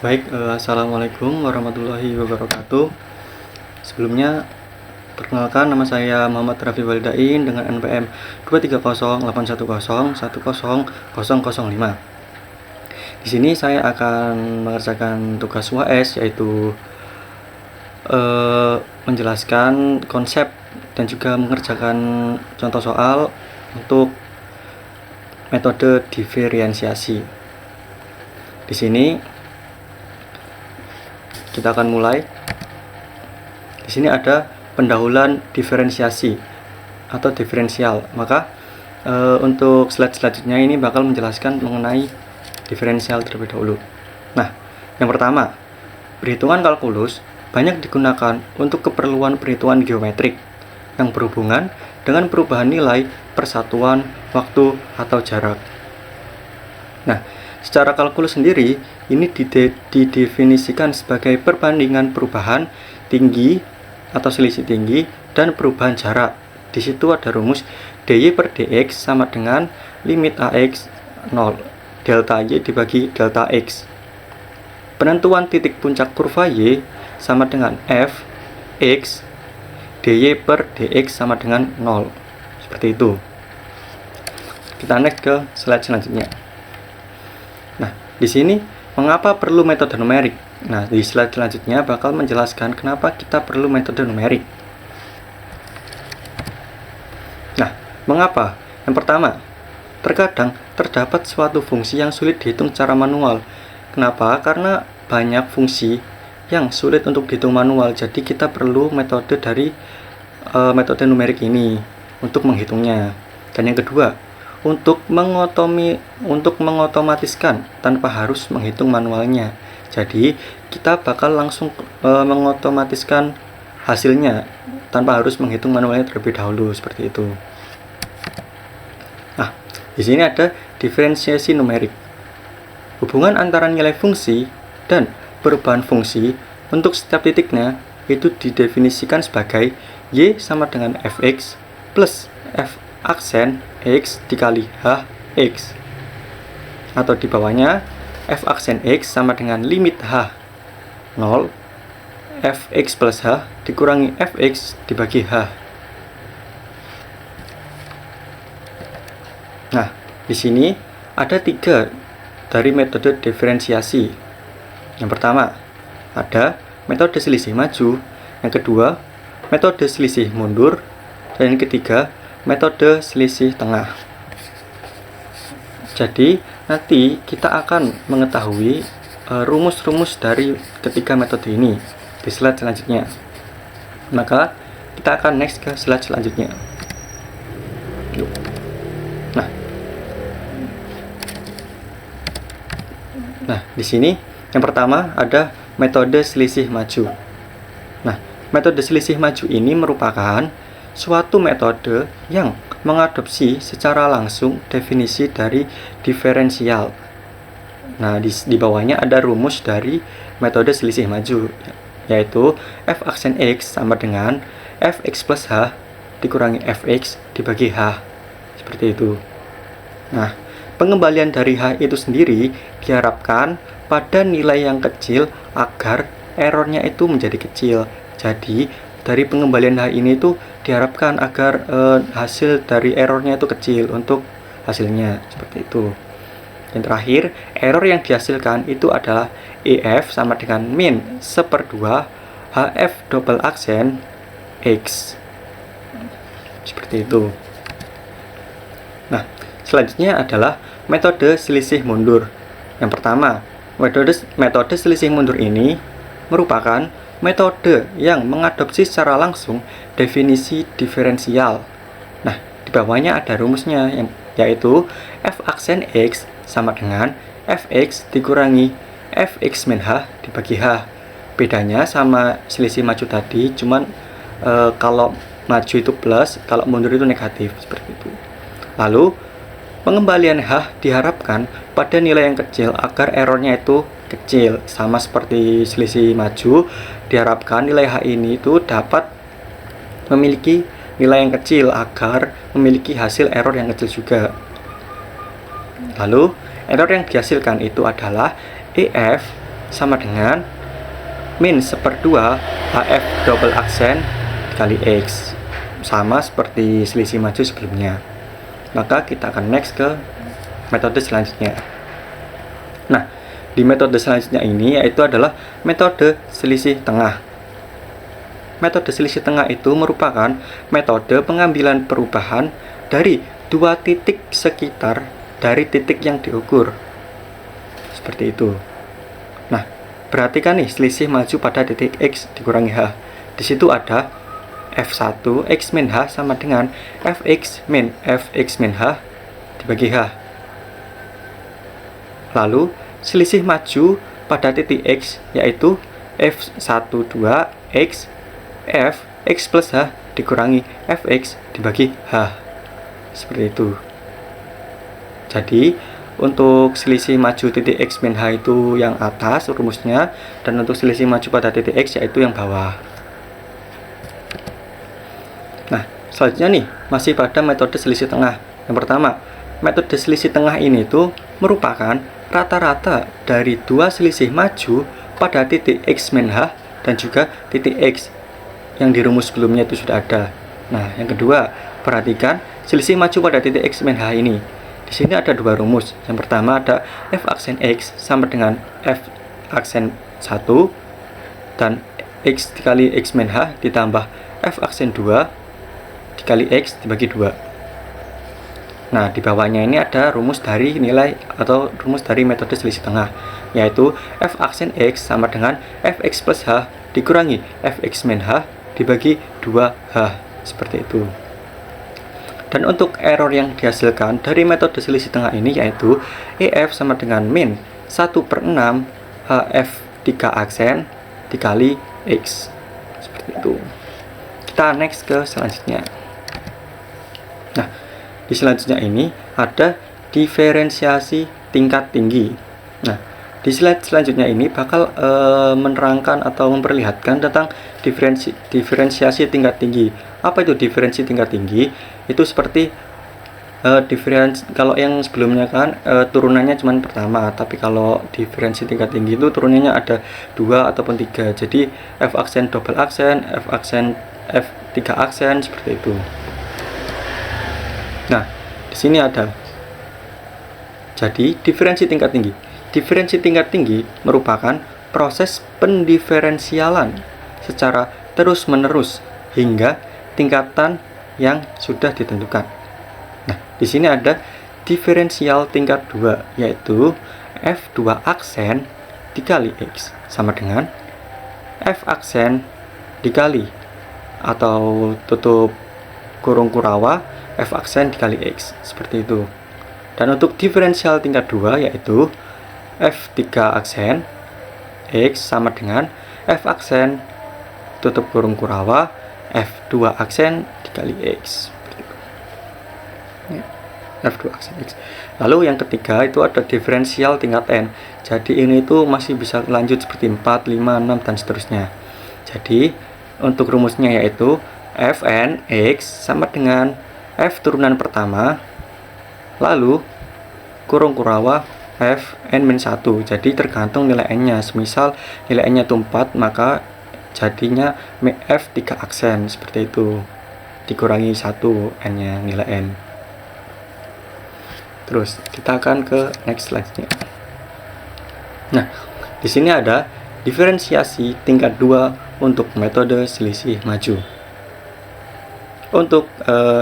Assalamualaikum warahmatullahi wabarakatuh. Sebelumnya, perkenalkan nama saya Muhammad Rafi Walidain dengan NPM 23081010005. Di sini saya akan mengerjakan tugas UAS, yaitu menjelaskan konsep dan juga mengerjakan contoh soal untuk metode diferensiasi. Di sini kita akan mulai. Di sini ada pendahuluan diferensiasi atau diferensial. Maka untuk slide selanjutnya ini bakal menjelaskan mengenai diferensial terlebih dahulu. Nah, yang pertama, perhitungan kalkulus banyak digunakan untuk keperluan perhitungan geometrik yang berhubungan dengan perubahan nilai, persatuan, waktu, atau jarak. Nah, secara kalkulus sendiri, ini didefinisikan sebagai perbandingan perubahan tinggi atau selisih tinggi dan perubahan jarak. Di situ ada rumus dy per dx sama dengan limit ax 0, delta y dibagi delta x. Penentuan titik puncak kurva y sama dengan f x dy per dx sama dengan 0. Seperti itu. Kita next ke slide selanjutnya. Nah, di sini mengapa perlu metode numerik? Nah, di slide selanjutnya bakal menjelaskan kenapa kita perlu metode numerik. Nah, mengapa? Yang pertama, terkadang terdapat suatu fungsi yang sulit dihitung secara manual. Kenapa? Karena banyak fungsi yang sulit untuk dihitung manual. Jadi kita perlu metode dari metode numerik ini untuk menghitungnya. Dan yang kedua, untuk mengotomatiskan tanpa harus menghitung manualnya. Jadi kita bakal langsung mengotomatiskan hasilnya tanpa harus menghitung manualnya terlebih dahulu, seperti itu. Nah, di sini ada diferensiasi numerik. Hubungan antara nilai fungsi dan perubahan fungsi untuk setiap titiknya itu didefinisikan sebagai y sama dengan fx plus f aksen x dikali h x, atau di bawahnya f aksen x sama dengan limit h 0 fx plus h dikurangi fx dibagi h. Nah, di sini ada 3 dari metode diferensiasi. Yang pertama, ada metode selisih maju. Yang kedua, metode selisih mundur. Dan yang ketiga, metode selisih tengah. Jadi nanti kita akan mengetahui rumus-rumus dari ketiga metode ini di slide selanjutnya. Maka kita akan next ke slide selanjutnya. Nah, di sini yang pertama ada metode selisih maju. Nah, metode selisih maju ini merupakan suatu metode yang mengadopsi secara langsung definisi dari diferensial. Nah, di bawahnya ada rumus dari metode selisih maju, yaitu f aksen x sama dengan fx plus h dikurangi fx dibagi h. Seperti itu. Nah, pengembalian dari h itu sendiri diharapkan pada nilai yang kecil agar errornya itu menjadi kecil. Jadi dari pengembalian h ini tuh diharapkan agar hasil dari errornya itu kecil untuk hasilnya, seperti itu. Yang terakhir, error yang dihasilkan itu adalah EF sama dengan min 1/2 HF double aksen X, seperti itu. Nah, selanjutnya adalah metode selisih mundur. Yang pertama, metode selisih mundur ini merupakan metode yang mengadopsi secara langsung definisi diferensial. Nah, di bawahnya ada rumusnya, yaitu f aksen x sama dengan fx dikurangi fx min h dibagi h. Bedanya sama selisih maju tadi, cuman kalau maju itu plus, kalau mundur itu negatif, seperti itu. Lalu pengembalian h diharapkan pada nilai yang kecil agar errornya itu kecil, sama seperti selisih maju. Diharapkan nilai h ini itu dapat memiliki nilai yang kecil agar memiliki hasil error yang kecil juga. Lalu error yang dihasilkan itu adalah EF sama dengan min 1/2 HF double aksen dikali X, sama seperti selisih maju sebelumnya. Maka kita akan next ke metode selanjutnya. Nah, di metode selanjutnya ini yaitu adalah metode selisih tengah. Metode selisih tengah itu merupakan metode pengambilan perubahan dari dua titik sekitar dari titik yang diukur. Seperti itu. Nah, perhatikan nih selisih maju pada titik X dikurangi H. Di situ ada F1 X min H sama dengan Fx min Fx min H dibagi H. Lalu selisih maju pada titik X yaitu F12 X F X plus H dikurangi Fx dibagi H. Seperti itu. Jadi untuk selisih maju titik X min H itu yang atas rumusnya, dan untuk selisih maju pada titik X yaitu yang bawah. Nah, selanjutnya nih masih pada metode selisih tengah. Yang pertama, metode selisih tengah ini itu merupakan rata-rata dari dua selisih maju pada titik X min H dan juga titik X yang di rumus sebelumnya itu sudah ada. Nah, yang kedua, perhatikan selisih maju pada titik X min H ini. Di sini ada dua rumus. Yang pertama ada F aksen X sama dengan F aksen 1 dan X dikali X min H ditambah F aksen 2 dikali X dibagi 2. Nah, di bawahnya ini ada rumus dari nilai atau rumus dari metode selisih tengah, yaitu F aksen X sama dengan Fx plus H dikurangi Fx min H dibagi 2H. Seperti itu. Dan untuk error yang dihasilkan dari metode selisih tengah ini yaitu EF sama dengan min 1/6 HF 3 aksen dikali X. Seperti itu. Kita next ke selanjutnya. Nah, di selanjutnya ini ada diferensiasi tingkat tinggi. Nah, di slide selanjutnya ini bakal menerangkan atau memperlihatkan tentang diferensiasi tingkat tinggi. Apa itu diferensi tingkat tinggi? Itu seperti kalau yang sebelumnya kan turunannya cuma pertama, tapi kalau diferensi tingkat tinggi itu turunannya ada 2 ataupun 3. Jadi F aksen double aksen, F aksen F3 aksen seperti itu. Nah, di sini ada. Jadi diferensi tingkat tinggi. Diferensi tingkat tinggi merupakan proses pendiferensialan secara terus-menerus hingga tingkatan yang sudah ditentukan. Nah, di sini ada diferensial tingkat 2 yaitu F2 aksen dikali X sama dengan F aksen dikali atau tutup kurung kurawa F aksen dikali X, seperti itu. Dan untuk diferensial tingkat 2 yaitu F3 aksen X sama dengan F aksen tutup kurung kurawa F2 aksen dikali X. F2 aksen X. Lalu yang ketiga itu ada diferensial tingkat N. Jadi ini itu masih bisa lanjut seperti 4, 5, 6 dan seterusnya. Jadi untuk rumusnya yaitu Fn X sama dengan F turunan pertama lalu kurung kurawa Fn-1. Jadi tergantung nilai N-nya. Semisal nilai N-nya itu 4, maka jadinya F3 aksen seperti itu. Dikurangi 1 N-nya, nilai N. Terus kita akan ke next slide-nya. Nah, di sini ada diferensiasi tingkat 2 untuk metode selisih maju. Untuk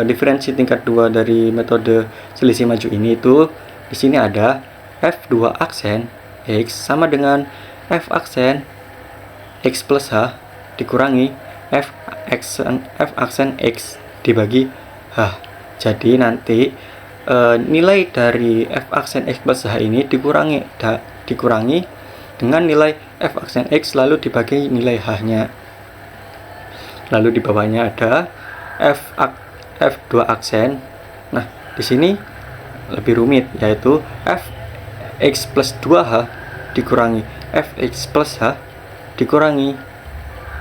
diferensi tingkat 2 dari metode selisih maju ini itu di sini ada F2 aksen X sama dengan F aksen X plus H dikurangi F aksen X dibagi H. Jadi nanti nilai dari F aksen X plus H ini dikurangi dengan nilai F aksen X lalu dibagi nilai H-nya. Lalu di bawahnya ada F2 aksen. Nah, di sini lebih rumit yaitu Fx plus 2H dikurangi Fx plus H dikurangi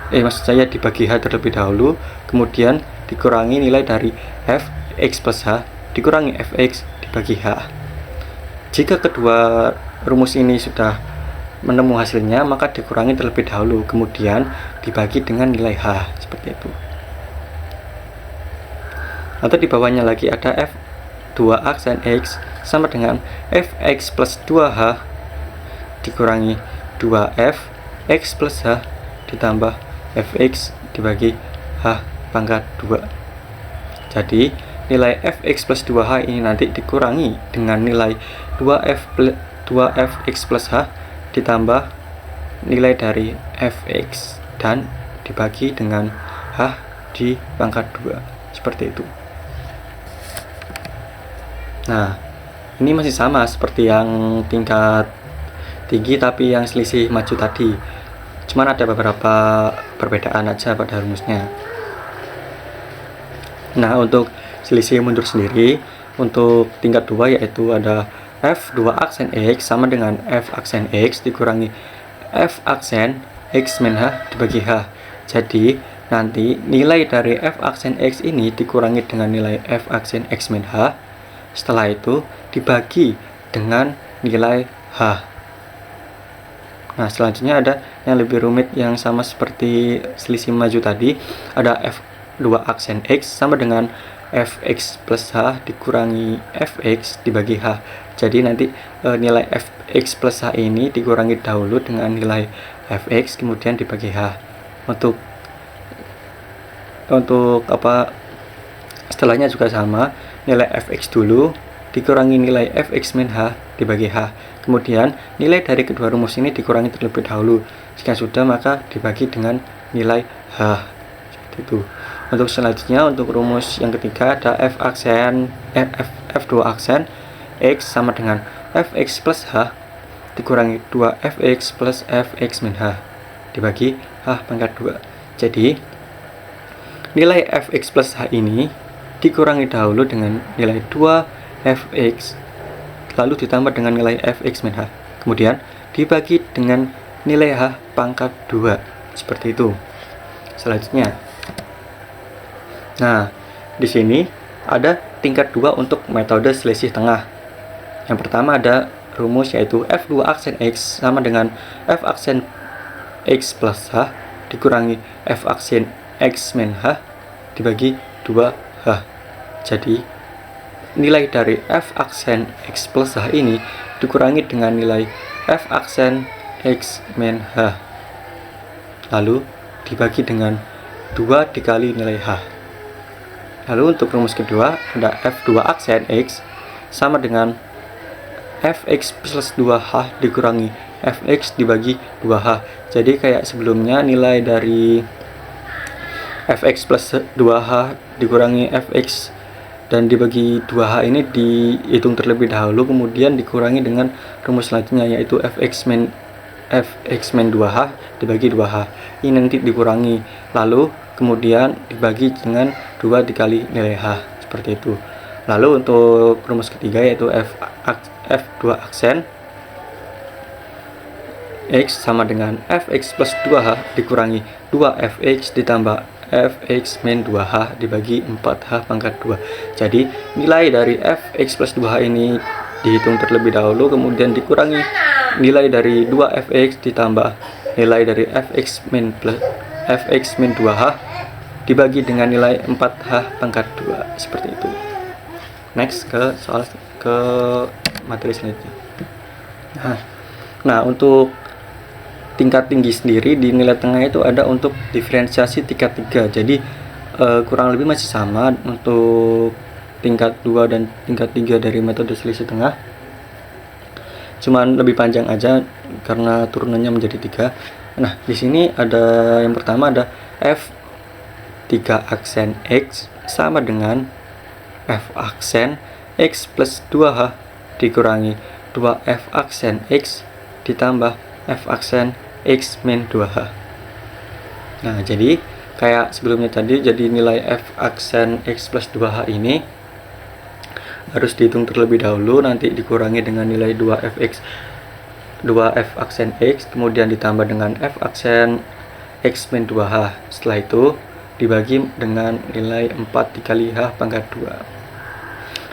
maksud saya dibagi H terlebih dahulu, kemudian dikurangi nilai dari Fx plus H dikurangi Fx dibagi H. Jika kedua rumus ini sudah menemu hasilnya, maka dikurangi terlebih dahulu, kemudian dibagi dengan nilai H, seperti itu. Atau di bawahnya lagi ada F2 aksen X sama dengan Fx plus 2H dikurangi 2F X plus H ditambah Fx dibagi H pangkat 2. Jadi nilai Fx plus 2H ini nanti dikurangi dengan nilai 2Fx plus H ditambah nilai dari Fx dan dibagi dengan H di pangkat 2, seperti itu. Nah, ini masih sama seperti yang tingkat tinggi tapi yang selisih maju tadi, cuman ada beberapa perbedaan aja pada rumusnya. Nah, untuk selisih mundur sendiri, untuk tingkat 2 yaitu ada F2 aksen X sama dengan F aksen X dikurangi F aksen X min H dibagi H. Jadi nanti nilai dari F aksen X ini dikurangi dengan nilai F aksen X min H. Setelah itu dibagi dengan nilai H. Nah, selanjutnya ada yang lebih rumit yang sama seperti selisih maju tadi. Ada F2 aksen X sama dengan Fx plus H dikurangi Fx dibagi H. Jadi nanti nilai Fx plus H ini dikurangi dahulu dengan nilai Fx kemudian dibagi H. Untuk apa, setelahnya juga sama, nilai Fx dulu dikurangi nilai Fx min H dibagi H. Kemudian nilai dari kedua rumus ini dikurangi terlebih dahulu. Jika sudah, maka dibagi dengan nilai H, seperti itu. Untuk selanjutnya, untuk rumus yang ketiga ada F2 aksen X sama dengan Fx plus H dikurangi 2Fx plus Fx min H dibagi H pangkat 2. Jadi nilai Fx plus H ini dikurangi dahulu dengan nilai 2Fx lalu ditambah dengan nilai Fx min H, kemudian dibagi dengan nilai H pangkat 2, seperti itu. Selanjutnya, nah, di sini ada tingkat 2 untuk metode selisih tengah. Yang pertama ada rumus yaitu F2 aksen X sama dengan F aksen X plus H dikurangi F aksen X min H dibagi 2H. Jadi nilai dari F aksen X plus H ini dikurangi dengan nilai F aksen X min H lalu dibagi dengan 2 dikali nilai H. Lalu untuk rumus kedua ada F2 aksen X sama dengan Fx plus 2H dikurangi Fx dibagi 2H. Jadi kayak sebelumnya, nilai dari Fx plus 2H dikurangi Fx dan dibagi 2H ini dihitung terlebih dahulu, kemudian dikurangi dengan rumus selanjutnya yaitu Fx min 2H dibagi 2H. Ini nanti dikurangi lalu kemudian dibagi dengan 2 dikali nilai H, seperti itu. Lalu untuk rumus ketiga yaitu F2 aksen X sama dengan Fx plus 2H dikurangi 2Fx ditambah Fx min 2H dibagi 4H pangkat 2. Jadi nilai dari Fx plus 2H ini dihitung terlebih dahulu, kemudian dikurangi nilai dari 2Fx ditambah nilai dari Fx min 2H dibagi dengan nilai 4H pangkat 2, seperti itu. Next ke materi selanjutnya. Nah, untuk tingkat tinggi sendiri di nilai tengah itu ada untuk diferensiasi tingkat 3. Jadi kurang lebih masih sama untuk tingkat 2 dan tingkat 3 dari metode selisih tengah. Cuman lebih panjang aja karena turunannya menjadi 3. Nah, di sini ada yang pertama ada F3 aksen X sama dengan F aksen X plus 2H dikurangi 2F aksen X ditambah F aksen X min 2H. Nah, jadi kayak sebelumnya tadi, jadi nilai F aksen X plus 2H ini harus dihitung terlebih dahulu, nanti dikurangi dengan nilai 2F aksen X, kemudian ditambah dengan F aksen X min 2H. Setelah itu dibagi dengan nilai 4 dikali H pangkat 2.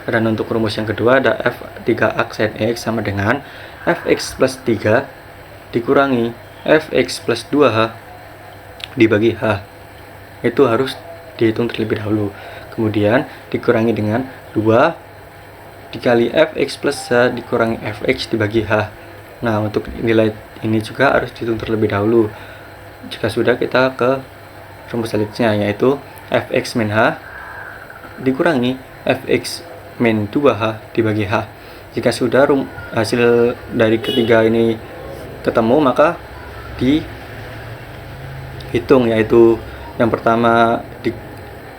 Dan untuk rumus yang kedua ada F3 aksen X sama dengan Fx plus 3 dikurangi fx plus 2h dibagi h. Itu harus dihitung terlebih dahulu. Kemudian dikurangi dengan 2 dikali fx plus h dikurangi fx dibagi h. Nah, untuk nilai ini juga harus dihitung terlebih dahulu. Jika sudah, kita ke rumus selanjutnya, yaitu fx min h dikurangi fx min 2h dibagi h. Jika sudah hasil dari ketiga ini ketemu, maka dihitung, yaitu yang pertama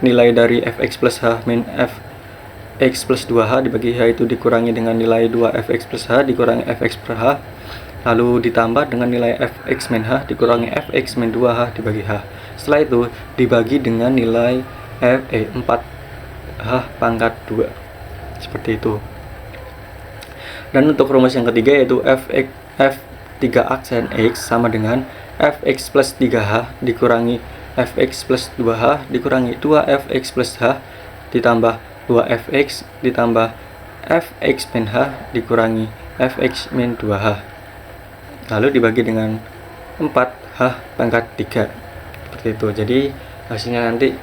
nilai dari fx plus h min fx plus 2h dibagi h itu dikurangi dengan nilai 2fx plus h dikurangi fx per h, lalu ditambah dengan nilai fx min h dikurangi fx min 2h dibagi h. Setelah itu dibagi dengan nilai 4h pangkat 2, seperti itu. Dan untuk rumus yang ketiga, yaitu f3 aksen x sama dengan fx plus 3h dikurangi fx plus 2h dikurangi 2fx plus h ditambah 2fx ditambah fx min h dikurangi fx min 2h, lalu dibagi dengan 4h pangkat 3, seperti itu. Jadi hasilnya nanti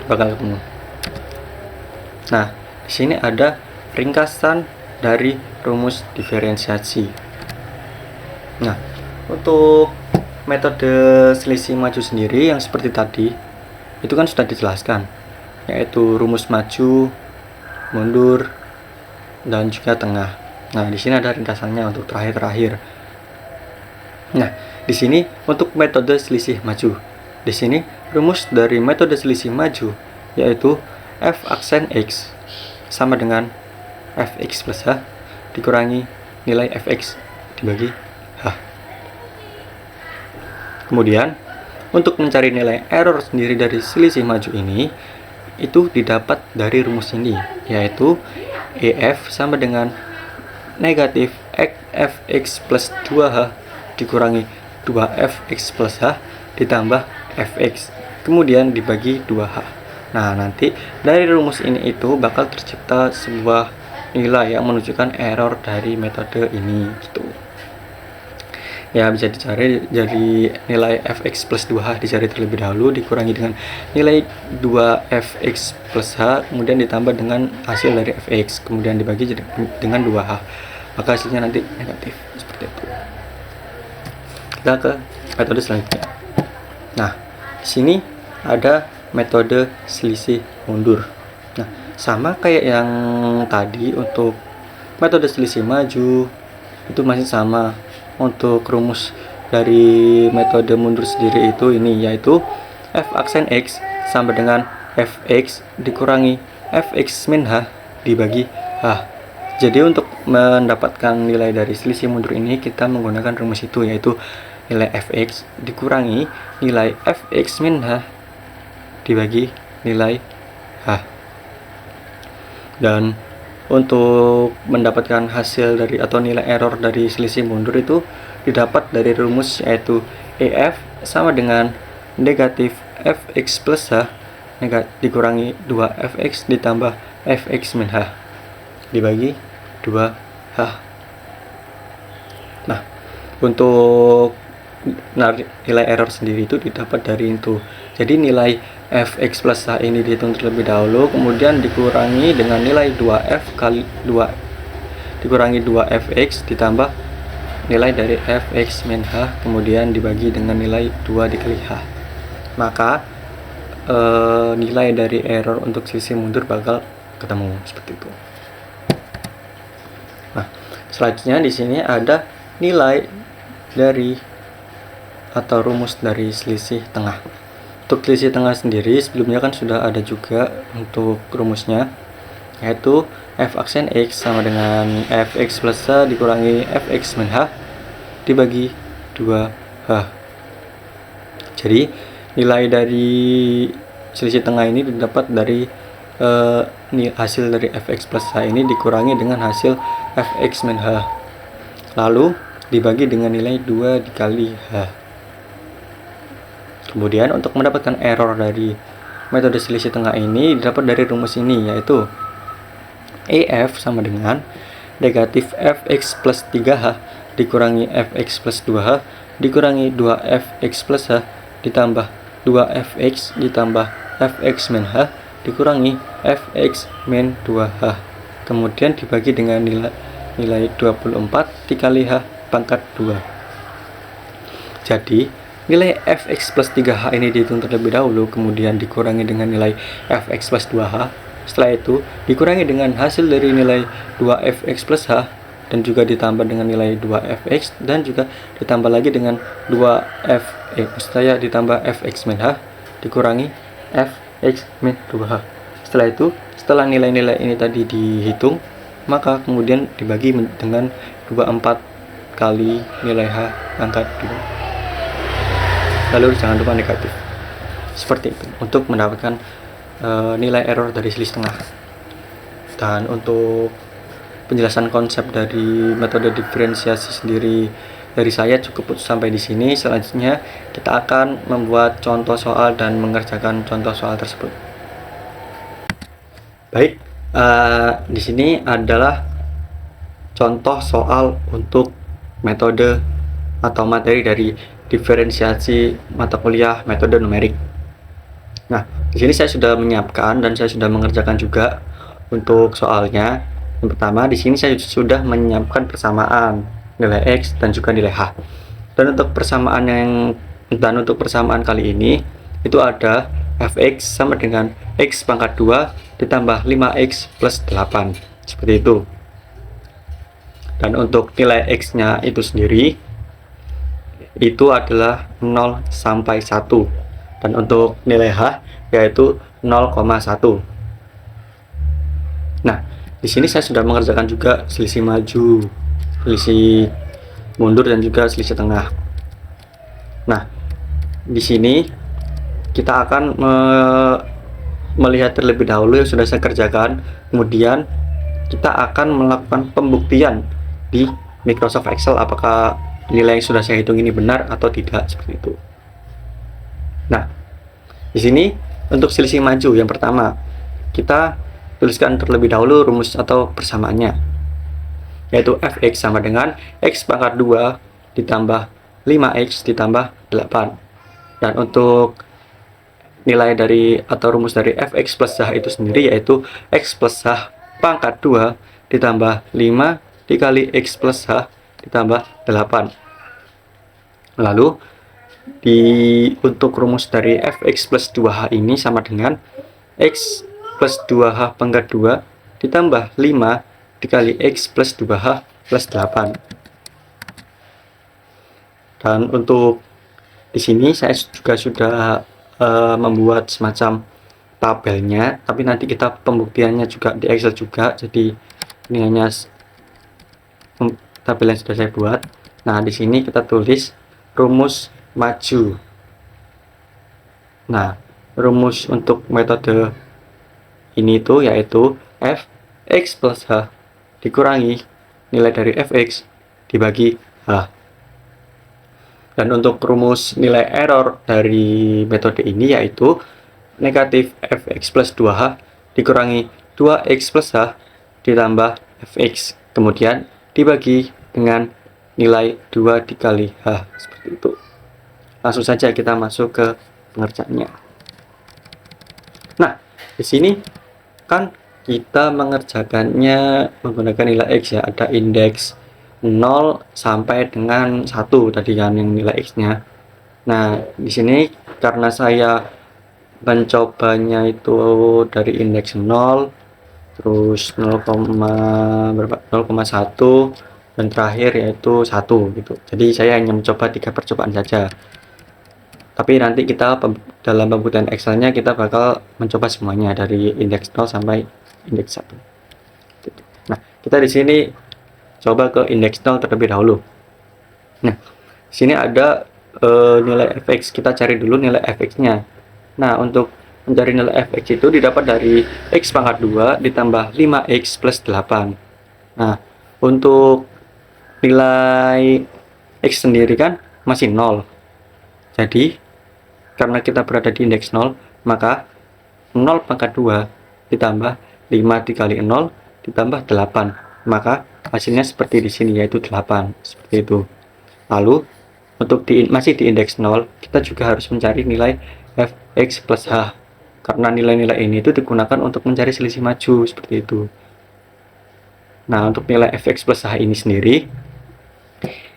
bakal ketemu. Nah, di sini ada ringkasan dari rumus diferensiasi. Nah, untuk metode selisih maju sendiri yang seperti tadi itu kan sudah dijelaskan, yaitu rumus maju, mundur, dan juga tengah. Nah, di sini ada ringkasannya untuk terakhir. Nah, di sini untuk metode selisih maju. Di sini rumus dari metode selisih maju yaitu f aksen x sama dengan fx plus h dikurangi nilai fx dibagi h. Kemudian untuk mencari nilai error sendiri dari selisih maju ini itu didapat dari rumus ini, yaitu ef sama dengan negatif fx plus 2h dikurangi 2fx plus h ditambah fx kemudian dibagi 2h. Nah, nanti dari rumus ini itu bakal tercipta sebuah nilai yang menunjukkan error dari metode ini gitu. Ya, bisa dicari jadi nilai fx plus 2h dicari terlebih dahulu dikurangi dengan nilai 2fx plus h kemudian ditambah dengan hasil dari fx kemudian dibagi dengan 2h, maka hasilnya nanti negatif, seperti itu. Kita ke metode selanjutnya. Nah, di sini ada metode selisih mundur. Nah, sama kayak yang tadi untuk metode selisih maju itu masih sama. Untuk rumus dari metode mundur sendiri itu ini, yaitu f aksen x sama dengan fx dikurangi fx min h dibagi h. Jadi untuk mendapatkan nilai dari selisih mundur ini kita menggunakan rumus itu, yaitu nilai fx dikurangi nilai fx min h dibagi nilai h. Dan untuk mendapatkan hasil dari atau nilai error dari selisih mundur itu didapat dari rumus, yaitu ef sama dengan negatif fx plus h dikurangi 2fx ditambah fx min h dibagi 2h. Nah, untuk nilai error sendiri itu didapat dari itu. Jadi nilai fx plus h ini dihitung terlebih dahulu, kemudian dikurangi dengan nilai 2f kali 2 dikurangi 2fx ditambah nilai dari fx min h kemudian dibagi dengan nilai 2 dikali h. Maka nilai dari error untuk selisih mundur bakal ketemu, seperti itu. Nah, selanjutnya di sini ada nilai dari atau rumus dari selisih tengah. Untuk selisih tengah sendiri sebelumnya kan sudah ada juga untuk rumusnya, yaitu f aksen x sama dengan fx plus h dikurangi fx min h dibagi 2h. Jadi nilai dari selisih tengah ini didapat dari hasil dari fx plus h ini dikurangi dengan hasil fx min h lalu dibagi dengan nilai 2 dikali h. Kemudian untuk mendapatkan error dari metode selisih tengah ini didapat dari rumus ini, yaitu ef sama dengan negatif fx plus 3h dikurangi fx plus 2h dikurangi 2fx plus h ditambah 2fx ditambah fx min h dikurangi fx min 2h, kemudian dibagi dengan nilai 24 dikali h pangkat 2. Jadi nilai fx plus 3h ini dihitung terlebih dahulu, kemudian dikurangi dengan nilai fx plus 2h. Setelah itu dikurangi dengan hasil dari nilai 2fx plus h dan juga ditambah dengan nilai 2fx dan juga ditambah lagi dengan 2f maksudnya ditambah fx min h dikurangi fx min 2h. Setelah itu, setelah nilai-nilai ini tadi dihitung, maka kemudian dibagi dengan 24 kali nilai h pangkat 2. Lalu jangan lupa negatif. Seperti itu untuk mendapatkan nilai error dari selisih tengah. Dan untuk penjelasan konsep dari metode diferensiasi sendiri dari saya cukup sampai di sini. Selanjutnya kita akan membuat contoh soal dan mengerjakan contoh soal tersebut. Baik, di sini adalah contoh soal untuk metode atau materi dari diferensiasi mata kuliah metode numerik. Nah, di sini saya sudah menyiapkan dan saya sudah mengerjakan juga untuk soalnya. Yang pertama, di sini saya sudah menyiapkan persamaan nilai x dan juga nilai h. Dan untuk persamaan kali ini itu ada fx sama dengan x pangkat 2 ditambah 5x plus 8. Seperti itu. Dan untuk nilai x-nya itu sendiri itu adalah 0 sampai 1. Dan untuk nilai h yaitu 0,1. Nah, di sini saya sudah mengerjakan juga selisih maju, selisih mundur dan juga selisih tengah. Nah, di sini kita akan melihat terlebih dahulu yang sudah saya kerjakan, kemudian kita akan melakukan pembuktian di Microsoft Excel apakah nilai yang sudah saya hitung ini benar atau tidak, seperti itu. Nah, di sini untuk selisih maju yang pertama kita tuliskan terlebih dahulu rumus atau persamaannya, yaitu fx sama dengan x pangkat 2 ditambah 5x ditambah 8. Dan untuk nilai dari atau rumus dari fx plus h itu sendiri yaitu x plus h pangkat 2 ditambah 5 dikali x plus h ditambah 8. Lalu untuk rumus dari fx plus 2h ini sama dengan x plus 2h pangkat 2 ditambah 5 dikali x plus 2h plus 8. Dan untuk di sini saya juga sudah membuat semacam tabelnya, tapi nanti kita pembuktiannya juga di Excel juga. Jadi ini hanya tabel yang sudah saya buat. Nah, di sini kita tulis rumus maju. Nah, rumus untuk metode ini tuh yaitu fx plus h dikurangi nilai dari fx dibagi h. Dan untuk rumus nilai error dari metode ini yaitu negatif fx plus 2h dikurangi 2x plus h ditambah fx, kemudian dibagi dengan nilai 2 dikali h, seperti itu. Langsung saja kita masuk ke pengerjaannya. Nah, di sini kan kita mengerjakannya menggunakan nilai x ya, ada indeks 0 sampai dengan 1 tadi kan yang nilai x-nya. Nah, di sini karena saya mencobanya itu dari indeks 0 terus 0,1 dan terakhir yaitu 1 gitu. Jadi saya hanya mencoba 3 percobaan saja. Tapi nanti kita dalam pembuktian Excel-nya kita bakal mencoba semuanya dari indeks 0 sampai indeks 1. Nah, kita di sini coba ke indeks 0 terlebih dahulu. Nah, di sini ada nilai fx. Kita cari dulu nilai fx-nya. Nah, untuk mencari nilai fx itu didapat dari x pangkat 2 ditambah 5x plus 8. Nah, untuk nilai x sendiri kan masih 0. Jadi karena kita berada di indeks 0, maka 0 pangkat 2 ditambah 5 dikali 0 ditambah 8, maka hasilnya seperti di sini, yaitu 8 seperti itu. Lalu untuk masih di indeks 0, kita juga harus mencari nilai fx plus h, karena nilai-nilai ini itu digunakan untuk mencari selisih maju seperti itu. Nah, untuk nilai fx plus h ini sendiri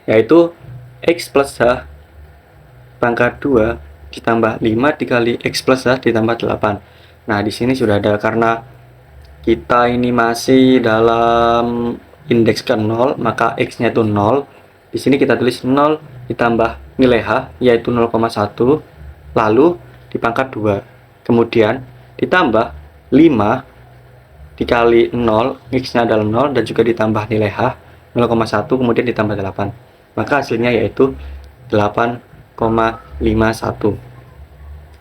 yaitu x plus h pangkat 2 ditambah 5 dikali x plus h ditambah 8. Nah, di sini sudah ada, karena kita ini masih dalam indeks ke 0, maka x-nya itu 0. Di sini kita tulis 0 ditambah nilai h, yaitu 0,1, lalu dipangkat 2. Kemudian ditambah 5 dikali 0, x-nya adalah 0, dan juga ditambah nilai h, 0,1, kemudian ditambah 8. Maka hasilnya yaitu 8,51.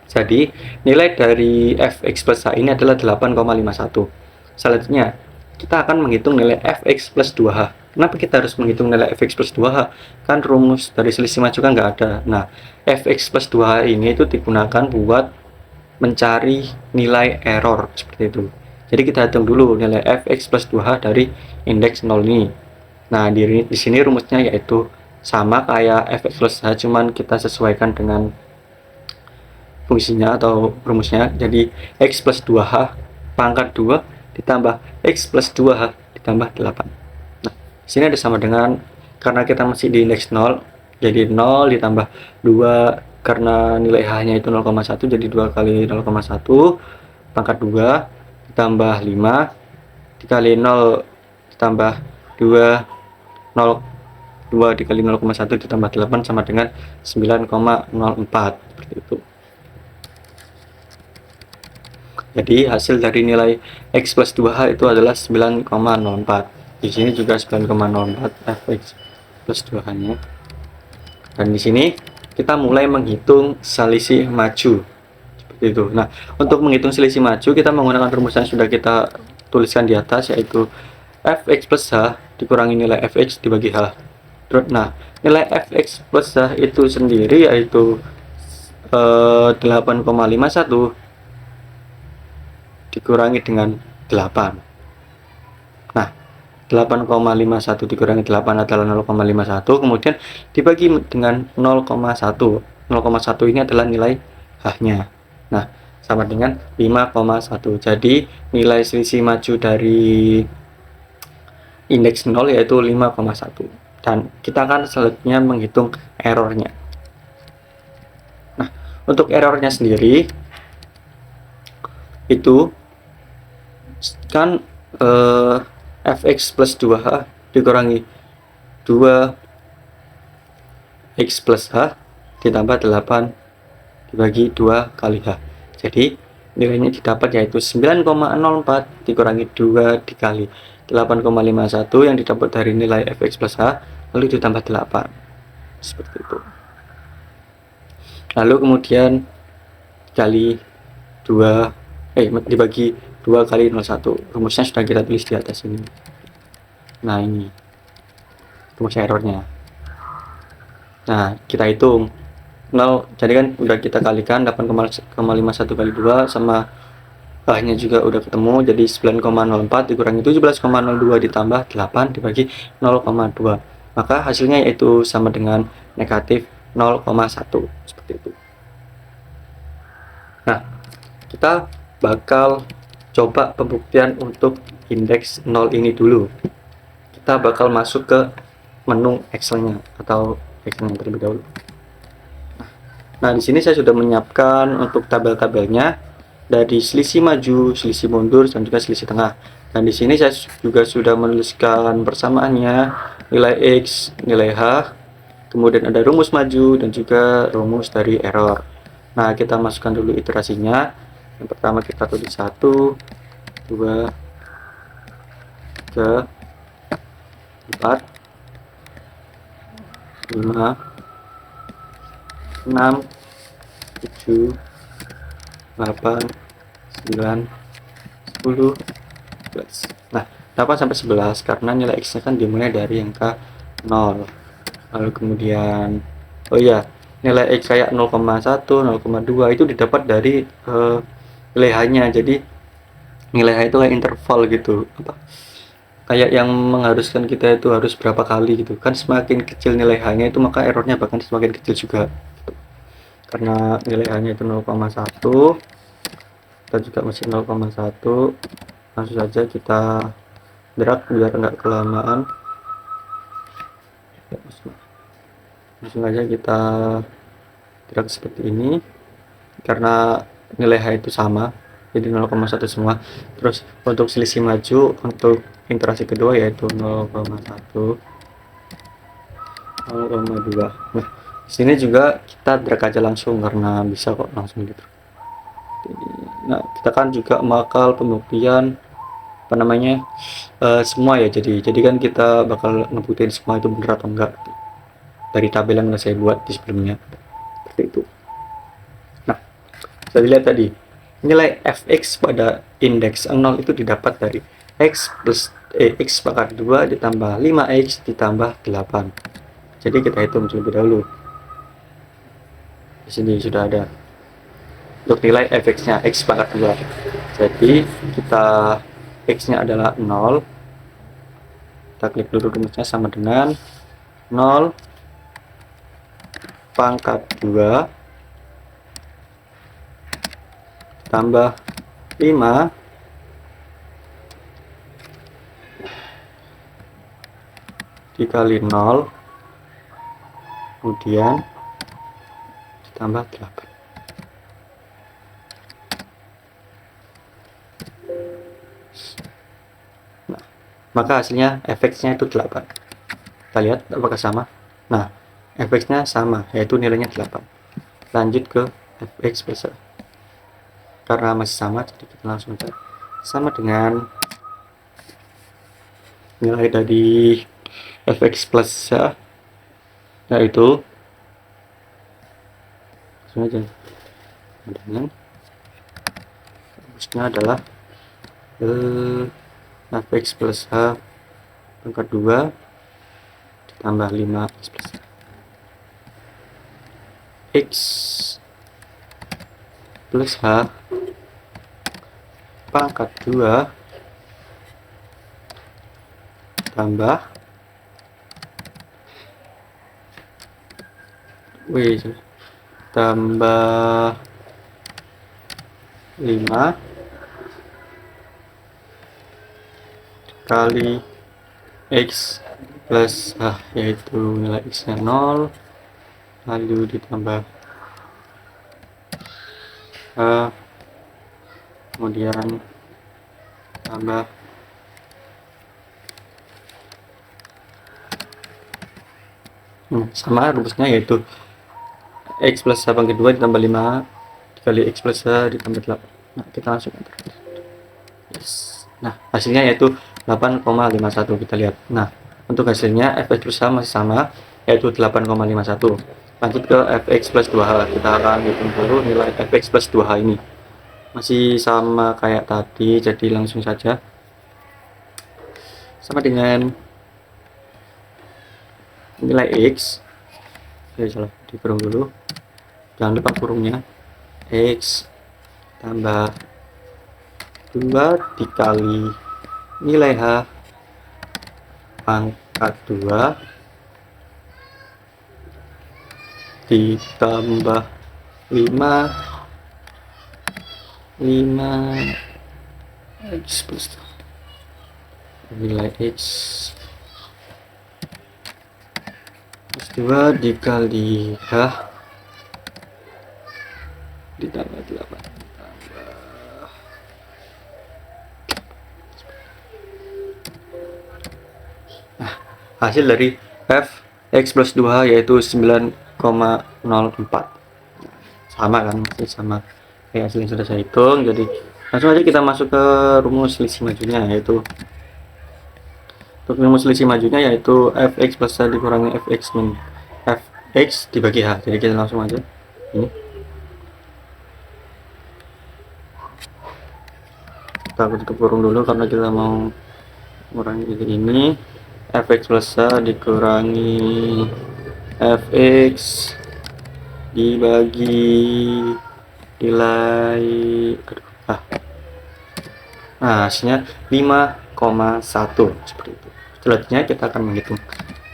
Jadi nilai dari fx plus h ini adalah 8,51. Selanjutnya kita akan menghitung nilai fx plus 2h. Kenapa kita harus menghitung nilai fx plus 2h? Kan rumus dari selisih maju kan nggak ada. Nah, fx plus 2h ini itu digunakan buat mencari nilai error seperti itu. Jadi kita hitung dulu nilai fx plus 2h dari indeks 0 ini. Nah, di sini rumusnya yaitu sama kayak fx plus h, cuman kita sesuaikan dengan fungsinya atau rumusnya. Jadi x plus 2h pangkat 2 ditambah x plus 2h ditambah 8. Nah, di sini ada sama dengan, karena kita masih di indeks 0, jadi 0 ditambah 2, karena nilai h-nya itu 0,1, jadi 2 kali 0,1 pangkat 2 ditambah 5 dikali 0 ditambah 2, 2 dikali 0,1 ditambah 8 sama dengan 9,04 seperti itu. Jadi hasil dari nilai x plus 2h itu adalah 9,04. Di sini juga 9,04 fx plus 2h nya. Dan di sini kita mulai menghitung selisih maju seperti itu. Nah, untuk menghitung selisih maju kita menggunakan rumus yang sudah kita tuliskan di atas, yaitu fx plus h dikurangi nilai fx dibagi h. Nah, nilai fx plus h itu sendiri yaitu 8,51 dikurangi dengan 8. Nah, 8,51 dikurangi 8 adalah 0,51, kemudian dibagi dengan 0,1. 0,1 ini adalah nilai h-nya. Nah, sama dengan 5,1. Jadi nilai selisih maju dari indeks 0 yaitu 5,1. Dan kita akan selanjutnya menghitung errornya. Nah, untuk errornya sendiri itu kan fx plus 2h dikurangi 2x plus h ditambah 8 dibagi 2 kali h. Jadi nilainya didapat yaitu 9,04 dikurangi 2 dikali 8,51 yang didapat dari nilai fx plus h, lalu ditambah 8 seperti itu. Lalu kemudian dikali 2 dibagi 2 kali 01. Rumusnya sudah kita tulis di atas ini. Nah, ini rumus errornya. Nah, kita hitung 0, jadi kan udah kita kalikan 8,51 kali 2 sama h-nya juga udah ketemu, jadi 9,04 dikurangi 17,02 ditambah 8 dibagi 0,2. Maka hasilnya yaitu sama dengan negatif 0,1 seperti itu. Nah, kita bakal coba pembuktian untuk indeks 0 ini dulu. Kita bakal masuk ke menu Excel-nya atau Excel-nya terlebih dahulu. Nah, di sini saya sudah menyiapkan untuk tabel-tabelnya dari selisih maju, selisih mundur, dan juga selisih tengah. Dan di sini saya juga sudah menuliskan persamaannya, nilai X, nilai H, kemudian ada rumus maju dan juga rumus dari error. Nah, kita masukkan dulu iterasinya. Yang pertama kita tulis 1, 2, 3, 4, 5, 6, 7, 8, 9, 10, 11. Nah, 8 sampai 11 karena nilai X nya kan dimulai dari angka 0. Lalu kemudian nilai X kayak 0,1, 0,2 itu didapat dari nilai H nya. Jadi nilai H itu kayak interval gitu, kayak yang mengharuskan kita itu harus berapa kali gitu kan. Semakin kecil nilai H-nya itu maka errornya bahkan semakin kecil juga gitu. Karena nilai H-nya itu 0,1, kita juga masih 0,1, langsung saja kita drag biar nggak kelamaan. Langsung aja kita drag seperti ini, karena nilai H itu sama jadi 0,1 semua. Terus untuk selisih maju untuk interaksi kedua yaitu 0,1, 0,2. Nah, sini juga kita drag aja langsung karena bisa kok langsung gitu. Nah, kita kan juga bakal pembuktian apa namanya semua ya, jadi kan kita bakal ngebuktiin semua itu benar atau enggak dari tabel yang udah saya buat di sebelumnya seperti itu. Nah, bisa dilihat tadi nilai fx pada indeks 0 itu didapat dari x plus x pangkat 2 ditambah 5x ditambah 8. Jadi kita hitung terlebih dahulu. Di sini sudah ada untuk nilai fx-nya x pangkat 2. Jadi kita x-nya adalah 0. Kita klik dulu rumusnya, sama dengan 0 pangkat 2 tambah 5 dikali 0 kemudian ditambah 8. Nah, maka hasilnya fx-nya itu 8. Kita lihat apakah sama. Nah, fx-nya sama, yaitu nilainya 8. Lanjut ke fx plus. Karena masih sama, jadi kita langsung cari. Sama dengan nilai dari fx plus ya, yaitu langsung aja dengan rumusnya adalah fx plus h pangkat 2 ditambah 5x plus x plus h pangkat 2 tambah tambah 5 kali x plus h, yaitu nilai x nya 0 lalu ditambah h kemudian tambah sama rumusnya yaitu x plus h pangkat 2 ditambah 5 dikali x plus h ditambah 8. Nah, kita langsung enter. Yes. Nah, hasilnya yaitu 8,51. Kita lihat. Nah, untuk hasilnya fx plus h masih sama yaitu 8,51. Lanjut ke fx plus 2h. Kita akan hitung dulu nilai fx plus 2h ini. Masih sama kayak tadi, jadi langsung saja. Sama dengan nilai x, salah, dikurung dulu, jangan lupa kurungnya, x tambah 2 dikali nilai h pangkat 2 ditambah 5 x plus nilai x plus 2 dikali h ditambah 8. Nah, hasil dari f x plus 2h yaitu 9,04. Sama kan, masih sama kayak hasil yang sudah saya hitung. Jadi langsung aja kita masuk ke rumus selisih majunya, yaitu untuk rumus selisih majunya yaitu fx plus h dikurangi fx min fx dibagi h. Jadi kita langsung aja ini, kita tutup kurung dulu karena kita mau mengurangi ini. Fx plus h dikurangi fx dibagi nilai nah hasilnya 5 seperti itu. Selanjutnya kita akan menghitung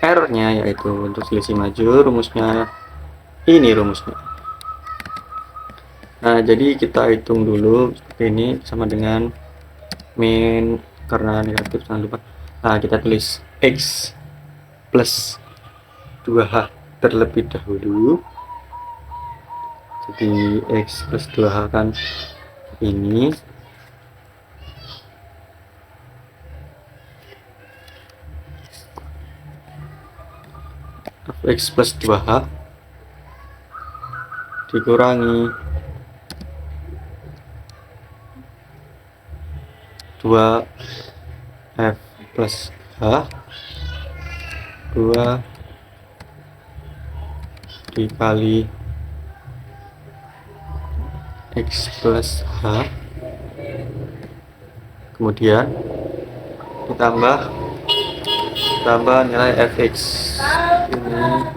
errornya, yaitu untuk selisih maju rumusnya ini rumusnya. Nah, jadi kita hitung dulu seperti ini, sama dengan min, karena negatif jangan lupa. Nah, kita tulis x plus 2h terlebih dahulu. Jadi x plus 2h kan ini, x plus 2h dikurangi 2f plus h 2 dikali x plus h, kemudian ditambah nilai fx ini,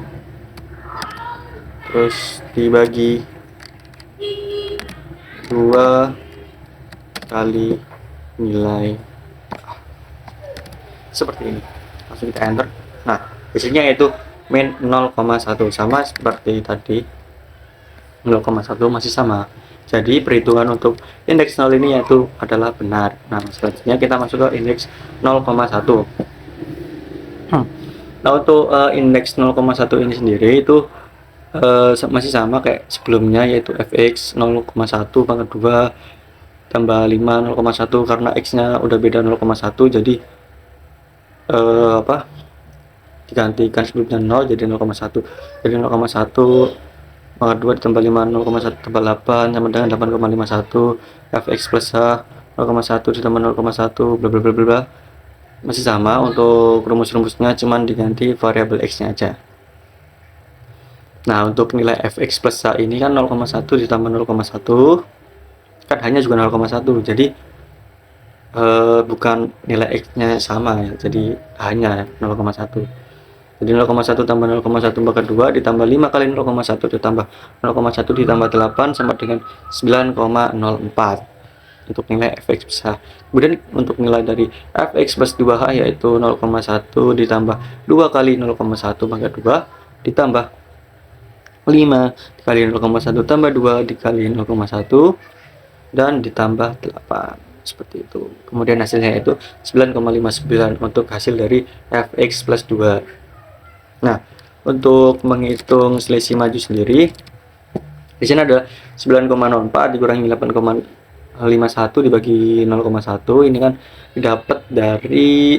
terus dibagi 2 kali nilai seperti ini. Langsung kita enter. Nah, hasilnya yaitu min 0,1, sama seperti tadi. 0,1 masih sama. Jadi perhitungan untuk indeks 0 ini yaitu adalah benar. Nah, selanjutnya kita masuk ke indeks 0,1. Nah, untuk indeks 0,1 ini sendiri itu masih sama kayak sebelumnya, yaitu fx 0,1 pangkat 2 tambah 5 0,1, karena x nya udah beda 0,1, jadi digantikan sebelumnya 0 jadi 0,1, jadi 0,1 pangkat 2 ditambah 5 0,1 tambah 8 sama dengan 8,51, fx plus h 0,1 ditambah 0,1 bla bla bla bla, masih sama. Untuk rumus-rumusnya cuman diganti variabel x nya aja. Nah, untuk nilai fx plus h ini kan 0,1 ditambah 0,1 kan hanya juga 0,1, jadi bukan nilai x nya sama ya, jadi hanya 0,1. Jadi 0,1 tambah 0,1 pangkat 2 ditambah 5 kali 0,1 ditambah 0,1 ditambah 8 sama dengan 9,04 untuk nilai fx plus h. Kemudian untuk nilai dari fx plus 2h yaitu 0,1 ditambah 2 kali 0,1 pangkat 2 ditambah 5 dikali 0,1 tambah 2 dikali 0,1 dan ditambah 8, seperti itu. Kemudian hasilnya itu 9,59 untuk hasil dari fx plus 2. Nah, untuk menghitung selisih maju sendiri, di sini ada 9,04 dikurangi 8,51 dibagi 0,1. Ini kan didapat dari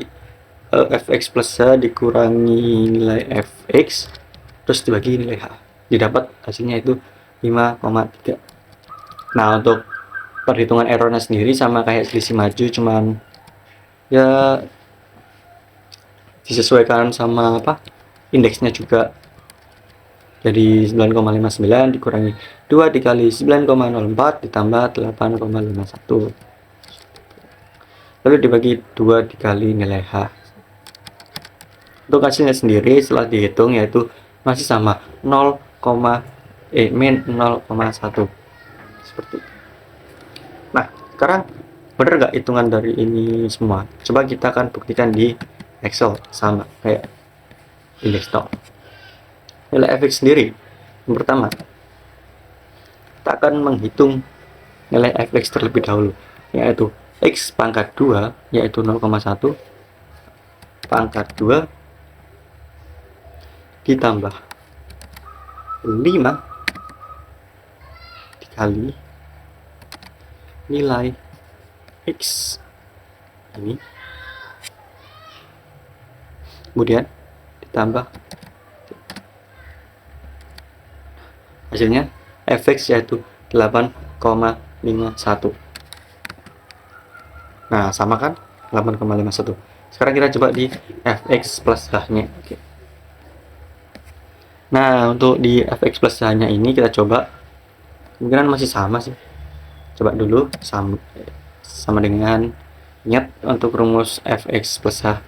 fx plus h dikurangi nilai fx terus dibagi nilai h. Didapat hasilnya itu 5,3. Nah, untuk perhitungan errornya sendiri sama kayak selisih maju, cuman ya disesuaikan sama indeksnya juga. Jadi 9,59 dikurangi 2 dikali 9,04 ditambah 8,51 lalu dibagi 2 dikali nilai h. Untuk hasilnya sendiri setelah dihitung yaitu masih sama min 0,1 seperti itu. Nah, sekarang bener nggak hitungan dari ini semua? Coba kita akan buktikan di Excel sama kayak indeks 0. Nilai fx sendiri, yang pertama kita akan menghitung nilai fx terlebih dahulu, yaitu x pangkat 2 yaitu 0,1 pangkat 2 ditambah 5 dikali nilai x ini, kemudian ditambah hasilnya fx yaitu 8,51. Nah, sama kan 8,51. Sekarang kita coba di fx plus h nya. Oke. Nah, untuk di fx plus h nya ini kita coba, kemungkinan masih sama sih. Coba dulu sama dengan ingat untuk rumus fx plus h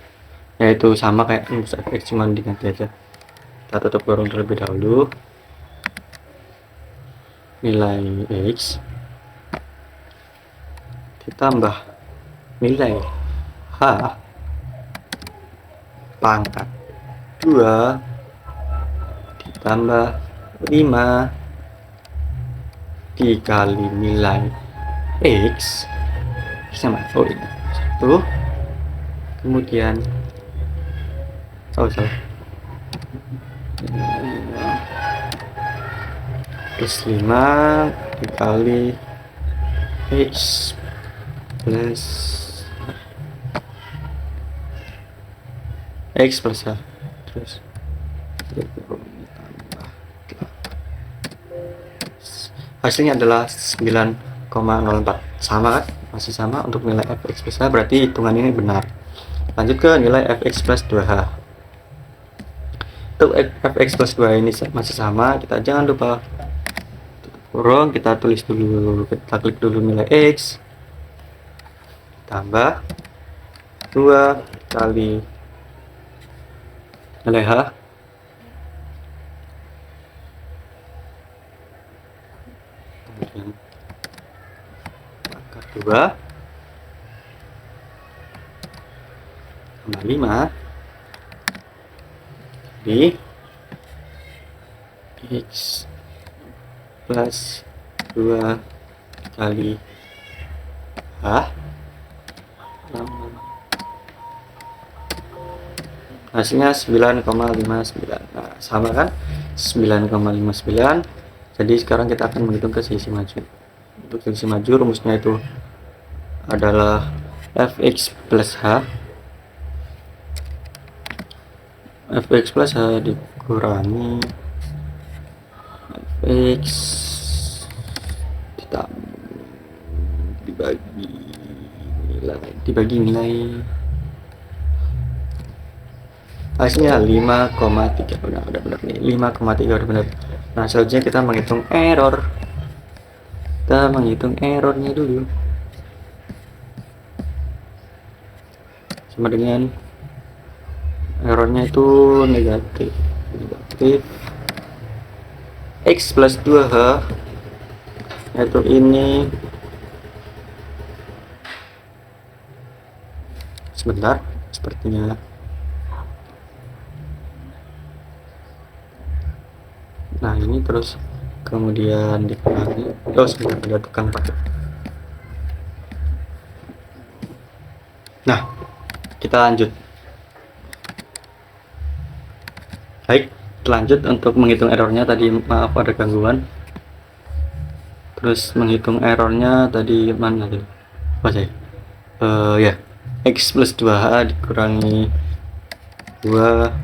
yaitu sama kayak rumus fx, cuman diganti aja. Kita tutup kurung terlebih dahulu. Nilai x ditambah nilai h H pangkat 2 ditambah 5 dikali nilai X sama ini 1, kemudian salah plus 5 dikali X plus X plus A, terus hasilnya adalah 9,04, sama kan, masih sama untuk nilai fx plus h, berarti hitungan ini benar. Lanjut ke nilai fx plus 2h. Untuk fx plus 2 ini masih sama, kita jangan lupa tutup kurung, kita tulis dulu, kita klik dulu nilai x tambah 2 kali nilai h kemudian pangkat 2 tambah 5 di x plus 2 kali h hasilnya 9,59. Nah, sama kan, 9,59. Jadi sekarang kita akan menghitung ke selisih maju. Untuk selisih maju rumusnya itu adalah fx plus h, fx plus h dikurangi fx dibagi nilai hasilnya 5,3. Benar nih, 5,3 udah benar. Nah, selanjutnya kita menghitung error. Kita menghitung errornya dulu. Sama dengan errornya itu negatif x plus 2h, yaitu ini sebentar, sepertinya nah ini, terus kemudian dikurangi, sebentar, ada tukang pakai. Nah, kita lanjut. Baik, lanjut untuk menghitung errornya tadi, maaf ada gangguan. Terus menghitung errornya tadi mana tuh? Apa sih? Ya, x plus 2h dikurangi 2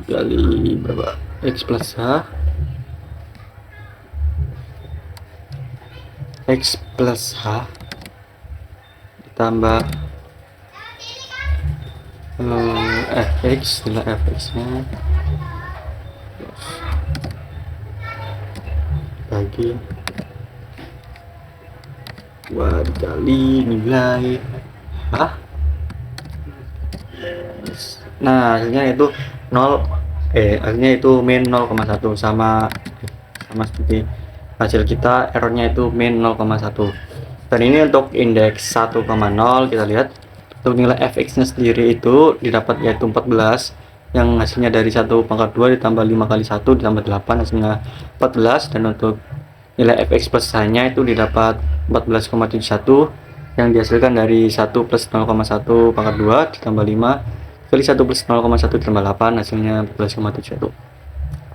kali berapa? X plus h ditambah fx, nilai fx nya bagi 2 dikali nilai h. Nah, hasilnya itu 0, hasilnya itu min 0,1, sama seperti hasil kita, errornya itu min 0,1. Dan ini untuk indeks 1,0, kita lihat untuk nilai fx nya sendiri itu didapat yaitu 14, yang hasilnya dari 1 pangkat 2 ditambah 5 kali 1 ditambah 8, hasilnya 14. Dan untuk nilai fx plus h nya itu didapat 14,71, yang dihasilkan dari 1 plus 0,1 pangkat 2 ditambah 5 kali 1 plus 0,1 ditambah 8, hasilnya 14,71.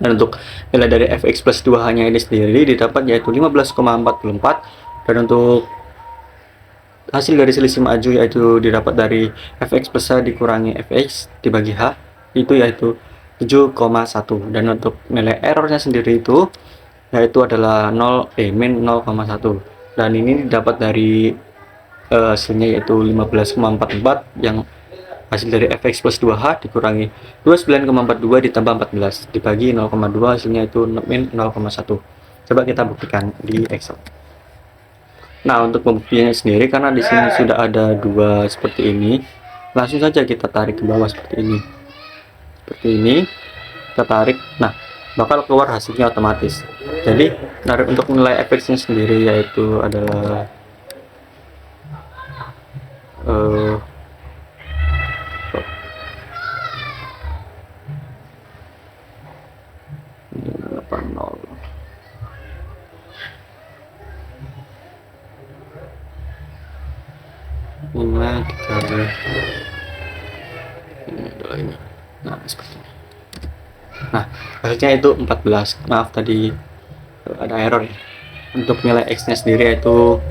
Dan untuk nilai dari fx plus 2 hanya ini sendiri didapat yaitu 15,44. Dan untuk hasil dari selisih maju yaitu didapat dari fx plus h dikurangi fx dibagi h, itu yaitu 7,1. Dan untuk nilai errornya sendiri itu yaitu adalah min 0,1. Dan ini didapat dari hasilnya yaitu 15,44, yang hasil dari fx plus 2h dikurangi 29,42 ditambah 14 dibagi 0,2, hasilnya itu min 0,1. Coba kita buktikan di Excel. Nah, untuk pembuktiannya sendiri, karena di sini sudah ada 2 seperti ini, langsung saja kita tarik ke bawah seperti ini. Seperti ini, kita tarik. Nah, bakal keluar hasilnya otomatis. Jadi, untuk nilai fx nya sendiri yaitu adalah eh 80 5 dikali ini adalah ini. Nah, seperti ini. Nah, hasilnya itu 14. Maaf tadi ada error ya. Untuk nilai x-nya sendiri yaitu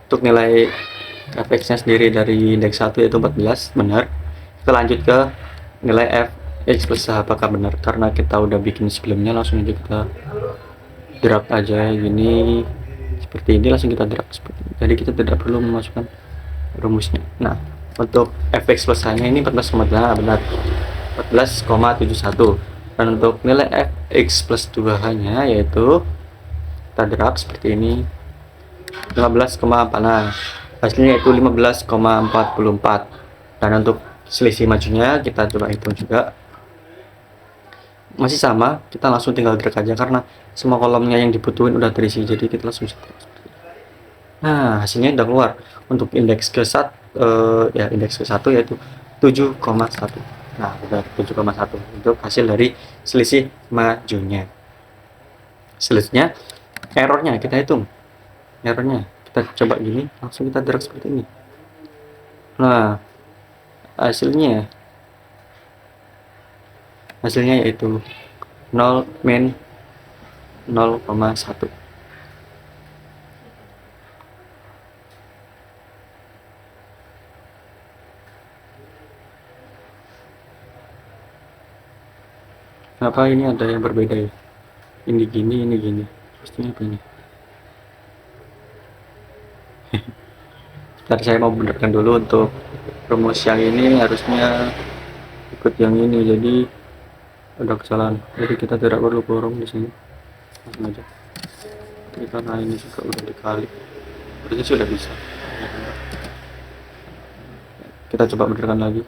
untuk nilai fx-nya sendiri dari indeks 1 yaitu 14, benar. Kita lanjut ke nilai fx plus h, apakah benar? Karena kita udah bikin sebelumnya, langsung aja kita drag aja gini seperti ini, langsung kita drag seperti ini. Jadi kita tidak perlu memasukkan rumusnya. Nah, untuk fx plus h nya ini 14,8, benar, 14,71. Dan untuk nilai fx plus 2h nya yaitu kita drag seperti ini, 15,4. Nah, hasilnya itu 15,44. Dan untuk selisih majunya kita coba hitung juga, masih sama, kita langsung tinggal drag aja karena semua kolomnya yang dibutuhin udah terisi, jadi kita langsung setruk seperti ini. Nah, hasilnya udah keluar. Untuk indeks ke-1 indeks ke-1 yaitu 7,1. Nah, udah 7,1 untuk hasil dari selisih majunya. Selanjutnya errornya kita hitung. Errornya kita coba gini, langsung kita drag seperti ini. Nah, hasilnya yaitu 0 min 0,1. Kenapa ini ada yang berbeda ya? Ini gini, pastinya apa ini? Sebentar, saya mau benarkan dulu. Untuk rumus yang ini harusnya ikut yang ini, jadi ada kesalahan. Jadi kita tidak perlu kurung di sini, langsung aja. Tapi karena ini juga udah dikali, berarti sudah bisa. Kita coba benarkan lagi.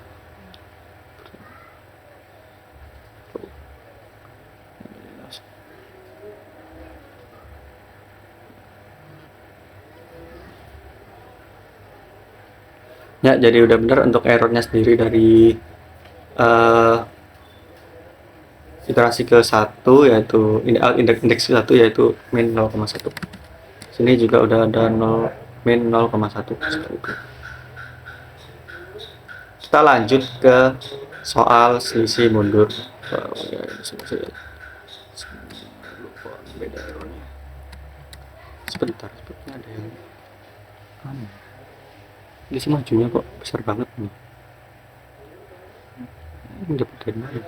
Ya, jadi udah benar. Untuk errornya sendiri dari iterasi ke-1 yaitu indeks ke-1 yaitu min 0,1. Sini juga udah ada min 0,1 seperti itu. Kita lanjut ke soal selisih mundur. Beda errornya. Sebentar, sepertinya ada yang aneh. Selisih majunya kok besar banget nih. Ini dapat dari mana?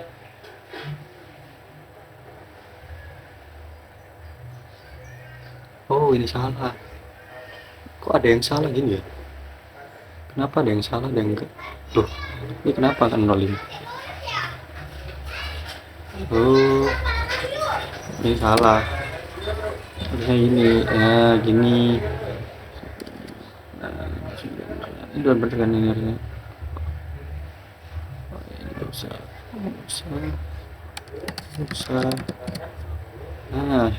Oh, ini salah. Kok ada yang salah gini ya? Kenapa ada yang salah dan enggak? Loh, ini kenapa kan 05? Oh, ini salah. Harusnya ini, ya gini. Nah, ini udah bener kan ini harusnya. Oh, ini bisa. Nah,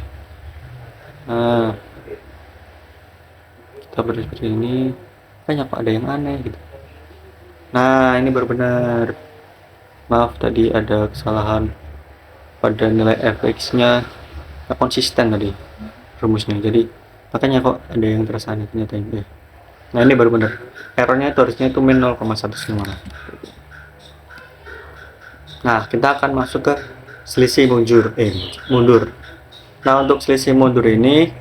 kita beri seperti ini. Banyak kok ada yang aneh gitu. Nah, ini baru benar. Maaf tadi ada kesalahan pada nilai fx-nya, nggak konsisten tadi rumusnya. Jadi makanya kok ada yang terasa aneh ternyata ini. Nah, ini baru benar. Errornya itu harusnya itu min 0,1 semua. Nah, kita akan masuk ke selisih mundur. Nah, untuk selisih mundur ini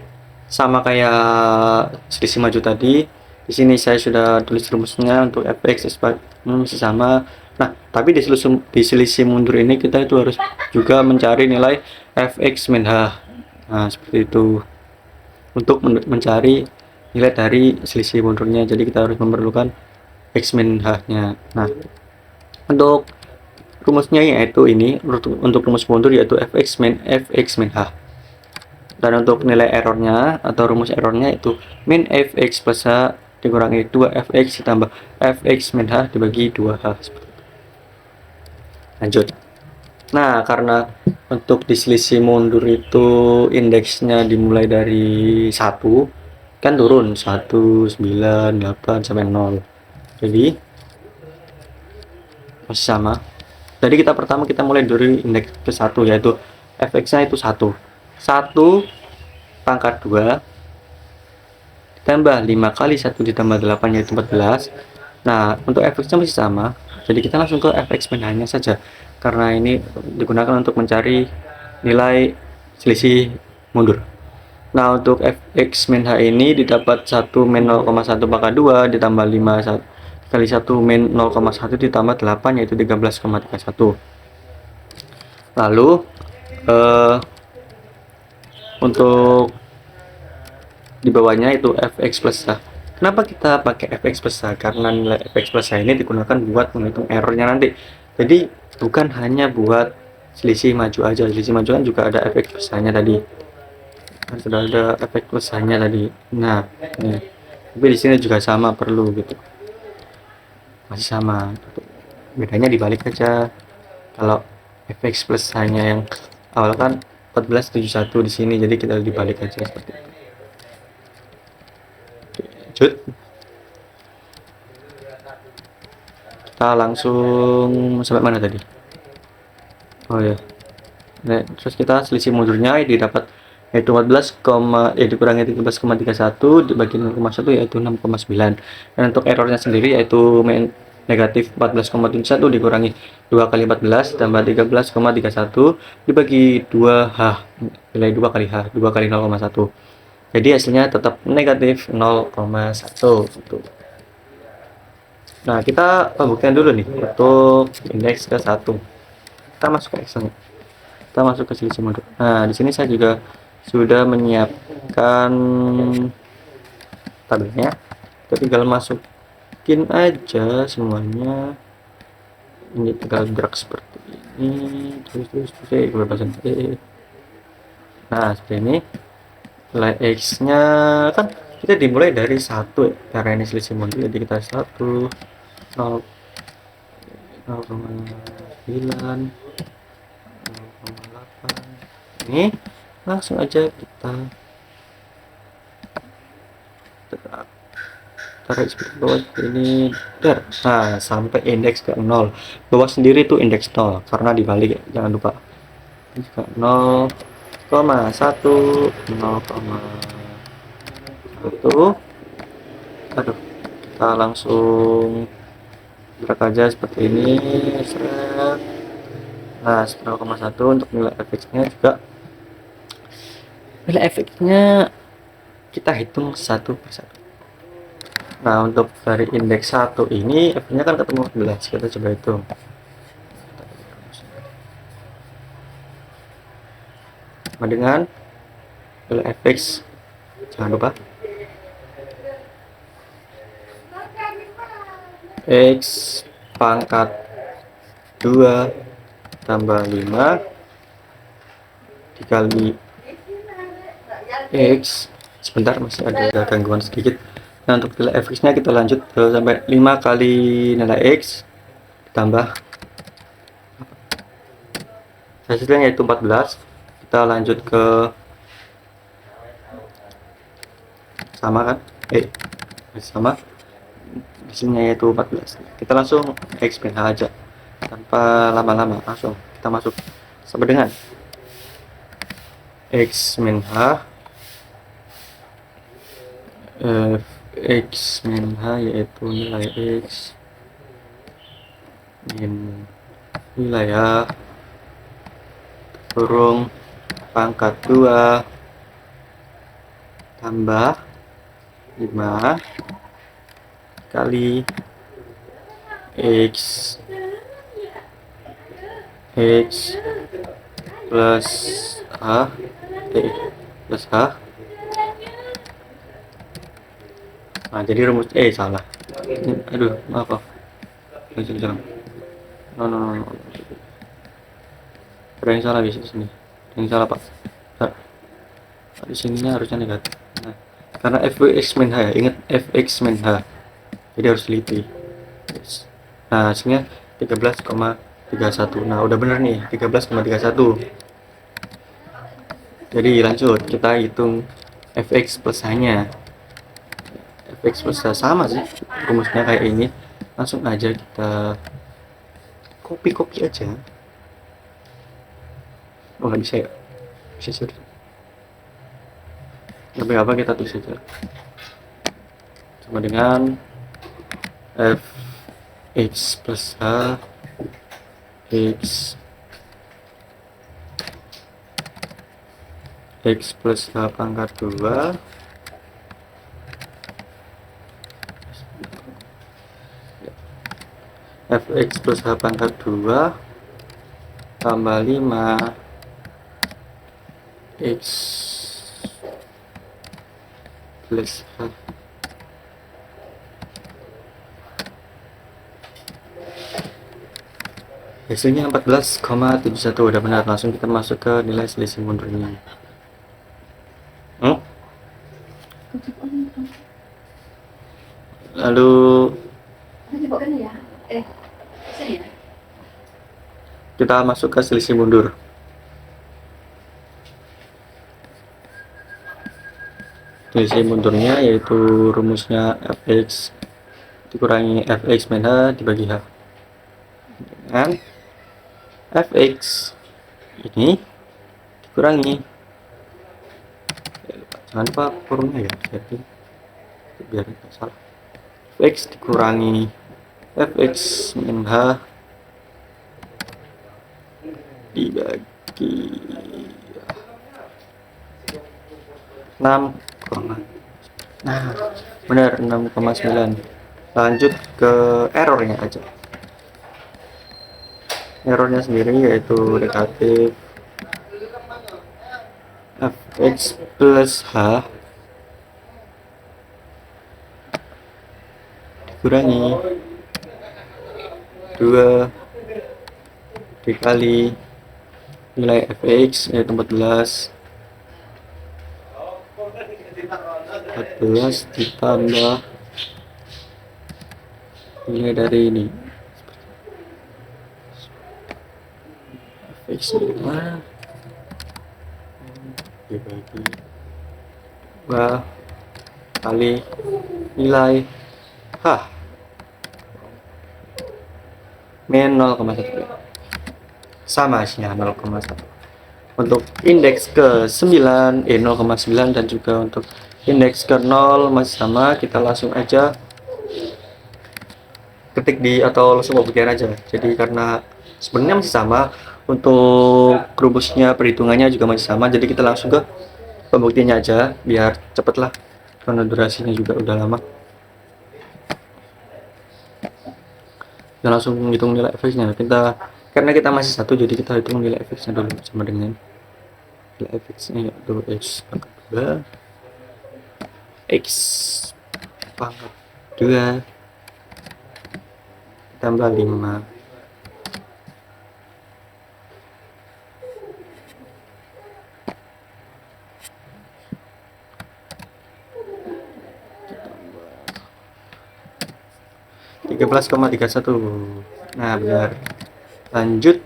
sama kayak selisih maju tadi. Di sini saya sudah tulis rumusnya untuk fx masih sama. Nah, tapi di selisih mundur ini kita itu harus juga mencari nilai fx min h. Nah, seperti itu. Untuk mencari nilai dari selisih mundurnya, jadi kita harus memerlukan x min h-nya. Nah, untuk rumusnya yaitu ini, untuk rumus mundur yaitu fx min h. Dan untuk nilai errornya atau rumus errornya itu min fx plus h dikurangi 2fx ditambah fx min h dibagi 2h. Lanjut. Nah, karena untuk di selisih mundur itu indeksnya dimulai dari 1 kan turun 1, 9, 8 sampai 0. Jadi masih sama. Jadi pertama kita mulai dari indeks ke 1, yaitu fx-nya itu 1 pangkat 2 ditambah 5 kali 1 ditambah 8 yaitu 14. Nah, untuk fx-nya masih sama. Jadi kita langsung ke fx min h-nya saja, karena ini digunakan untuk mencari nilai selisih mundur. Nah, untuk fx min h ini didapat 1 min 0,1 pangkat 2 ditambah 5 kali 1 min 0,1 ditambah 8 yaitu 13,31. Lalu untuk di bawahnya itu fx plus h. Kenapa kita pakai fx plus h? Karena nilai fx plus h ini digunakan buat menghitung errornya nanti. Jadi bukan hanya buat selisih maju aja. Selisih maju kan juga ada fx plus h nya tadi. Kan sudah ada fx plus h nya tadi. Nah, ini. Tapi di sini juga sama perlu gitu. Masih sama. Bedanya dibalik aja. Kalau fx plus h nya yang awal kan 1471 di sini, jadi kita dibalik aja seperti itu. Lanjut, kita langsung sampai mana tadi? Oh ya, nah, terus kita selisih mundurnya didapat yaitu 14, dikurangi 13,31 dibagi 0,1 yaitu 6,9. Dan untuk errornya sendiri yaitu negatif 14,71 dikurangi 2 kali 14 tambah 13,31 dibagi 2h, nilai 2 kali h, 2 kali 0,1. Jadi hasilnya tetap negatif 0,1. Nah, kita pembuktian dulu nih untuk indeks ke 1. Kita masuk ke Excel. Kita masuk ke selisih mundur. Nah, di sini saya juga sudah menyiapkan tabelnya. Kita tinggal masukin aja semuanya. Ini tinggal drag seperti ini. Terus kebebasan. Nah, seperti ini. Nilai x-nya kan kita dimulai dari 1 ya, karena ini selisih mundur, jadi kita 1 0,9 0,8. Ini langsung aja kita tarik seperti bawah ini. Nah, sampai indeks ke 0. Bawah sendiri tuh indeks 0 karena dibalik ya, jangan lupa. Ini ke 0,1 0,1. Aduh, kita langsung drag aja seperti ini. Nah, 0,1 untuk nilai fx-nya juga. Nilai fx-nya kita hitung satu persatu. Nah, untuk dari indeks 1 ini f-nya kan ketemu 11. Kita coba hitung. Sama dengan nilai fx, jangan lupa x pangkat 2 tambah 5 dikali x. Sebentar, masih ada gangguan sedikit. Nah, untuk nilai fx nya kita lanjut sampai 5 kali nilai x ditambah hasilnya yaitu 14. Kita lanjut ke sama kan, sama hasilnya yaitu 14. Kita langsung x min h aja tanpa lama-lama, langsung kita masuk sama dengan x min h x min h yaitu nilai x min nilai h kurung pangkat 2 tambah 5 kali x plus h plus h. Nah, jadi rumus salah. Aduh, maaf. No. Ada yang salah di sini. Ada yang salah, Pak. Di sininya harusnya negatif. Nah, karena fx min h ya, ingat fx min h. Jadi harus teliti. Yes. Nah, hasilnya 13,31. Nah, udah bener nih, 13,31. Jadi lanjut, kita hitung fx plus h-nya. Fx plus h sama sih rumusnya kayak ini. langsung aja kita copy aja. Oh nggak bisa ya, bisa sudah. Tapi apa kita tulis saja sama dengan fx plus h x plus h pangkat 2 fx plus h pangkat 2 tambah 5 x plus h. Hasilnya 14,71, udah benar. Langsung kita masuk ke nilai selisih mundurnya. Lalu kita masuk ke selisih mundur. Selisih mundurnya yaitu rumusnya fx dikurangi fx min h dibagi h, dengan fx ini dikurangi, jangan lupa kurungnya ya, jadi biar tidak salah, fx dikurangi fx min h dibagi 6, nah benar 6,9. Lanjut ke errornya aja. Errornya sendiri yaitu negatif fx plus h dikurangi 2 dikali nilai fx yaitu 14 ditambah nilai dari ini fx dibagi 2 kali nilai h min 0,1, sama hasilnya 0,1 untuk indeks ke 9 0,9 dan juga untuk indeks ke 0 masih sama. Kita langsung aja ketik di atau langsung pembuktian aja. Jadi karena sebenarnya masih sama, untuk rumusnya perhitungannya juga masih sama, jadi kita langsung ke pembuktiannya aja biar cepet lah, karena durasinya juga udah lama. Kita langsung hitung nilai fx-nya. Karena kita masih satu, jadi kita hitung nilai fx-nya dulu sama dengan nilai fx-nya yaitu x pangkat 2 x pangkat 2 tambah 5 13,31. Nah benar. Lanjut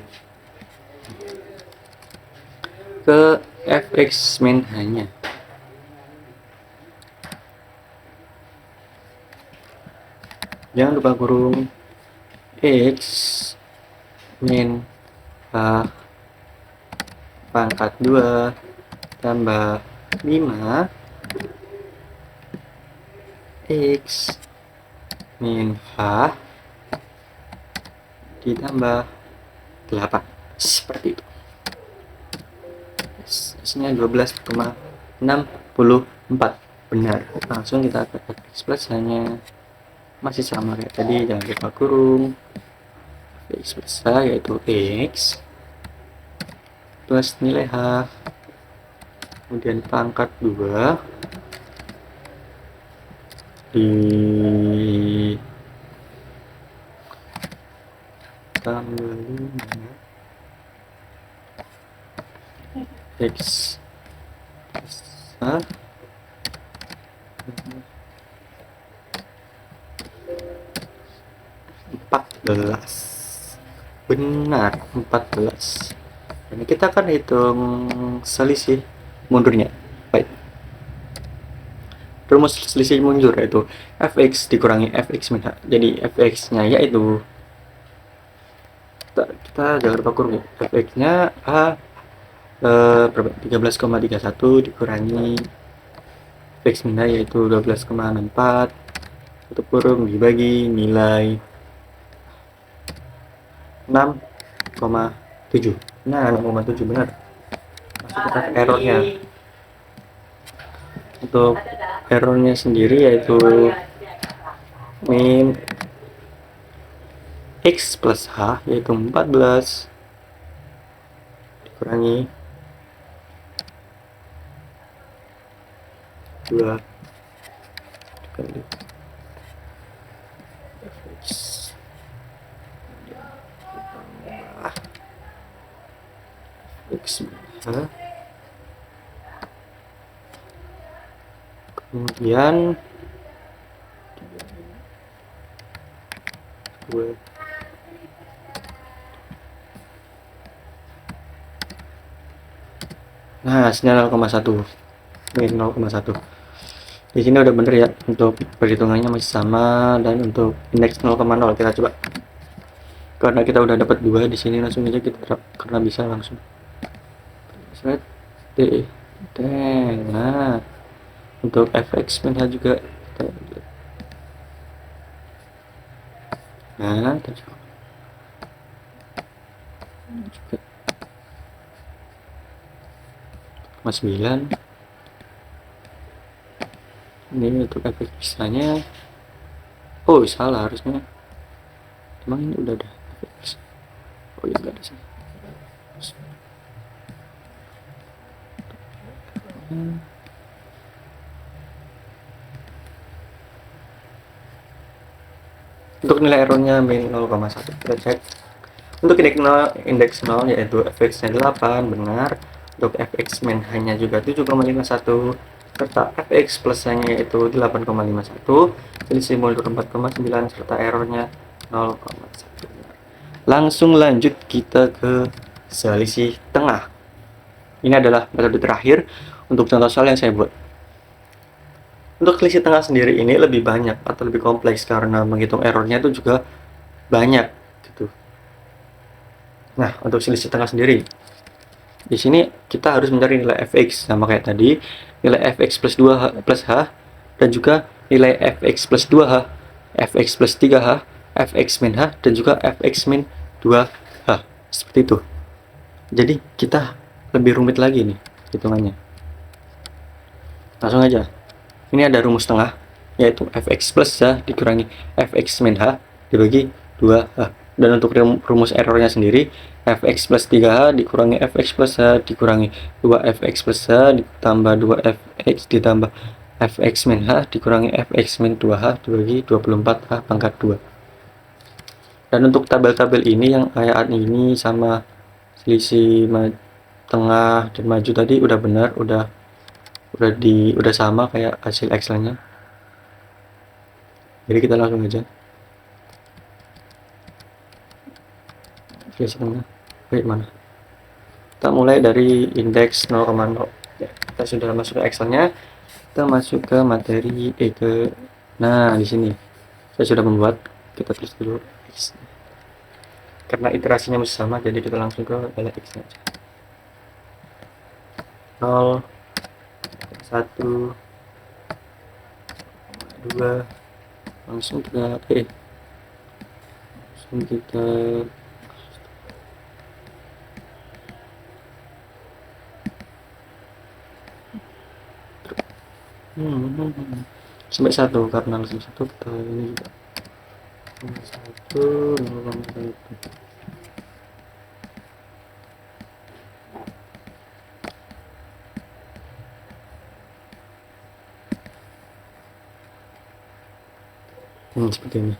ke fx min h-nya. Jangan lupa kurung x min h pangkat 2 tambah 5 x min h ditambah 8, seperti itu. Hasilnya 12,64, benar. Langsung kita ke fx plus hanya masih sama kayak tadi, jangan lupa kurung fx plus h yaitu x plus nilai h kemudian pangkat 2 di tambah 5 x plus h 14, benar 14. Ini kita akan hitung selisih mundurnya. Baik, rumus selisih mundur, yaitu fx dikurangi fx min h. Jadi fx nya yaitu kita jangan lupa kurung, fx nya a berapa, 13,31 dikurangi fx min h yaitu 12,64 tutup kurung dibagi nilai 6,7. Nah, 6,7 benar. Masuk kita ke errornya. Untuk errornya sendiri yaitu min x plus h yaitu 14 dikurangi 2 dikali fx x h, kemudian 2 nah hasilnya 0,1 min 0,1. Di sini udah bener ya, untuk perhitungannya masih sama, dan untuk indeks 0,0 kita coba. Karena kita udah dapat 2 di sini, langsung aja kita terap karena bisa langsung. Set D. Nah, untuk fx min h juga kita lihat. Nah, kita coba. Juga 9. Ini untuk efek bisanya. Oh salah, harusnya emang ini udah ada efek. Oh ya enggak ada sih. Untuk nilai errornya min 0,1 kita cek. Untuk indeks 0 yaitu fx nya 8 benar. Untuk fx min hanya juga 7,51 serta fx plus nya yaitu 8,51, selisih mundur 4,9 serta errornya 0,1. Langsung lanjut kita ke selisih tengah. Ini adalah metode terakhir untuk contoh soal yang saya buat. Untuk selisih tengah sendiri ini lebih banyak atau lebih kompleks karena menghitung errornya itu juga banyak gitu. Nah, untuk selisih tengah sendiri, di sini kita harus mencari nilai fx sama kayak tadi, nilai fx plus 2h plus h, dan juga nilai fx plus 2h, fx plus 3h, fx min h, dan juga fx min 2h. Seperti itu. Jadi kita lebih rumit lagi nih hitungannya. Langsung aja. Ini ada rumus tengah, yaitu fx plus h dikurangi fx min h dibagi 2h. Dan untuk rumus errornya sendiri, fx plus 3h dikurangi fx plus h dikurangi 2fx plus h ditambah 2fx ditambah fx min h dikurangi fx min 2h dibagi 24h pangkat 2. Dan untuk tabel-tabel ini yang kayak ini sama selisih tengah dan maju tadi udah benar, udah sama kayak hasil Excel-nya. Jadi kita langsung aja. Selisih tengah. Baik, mana? Kita mulai dari indeks 0,0. Ya, kita sudah masuk ke Excel-nya. Kita masuk ke materi nah, di sini saya sudah membuat, kita tulis dulu X. Karena iterasinya masih sama, jadi kita langsung ke nilai X-nya aja. 0, 1, 2, langsung kita sampai 1, karena langsung 1 kita ini juga 1, 0,1. Seperti ini.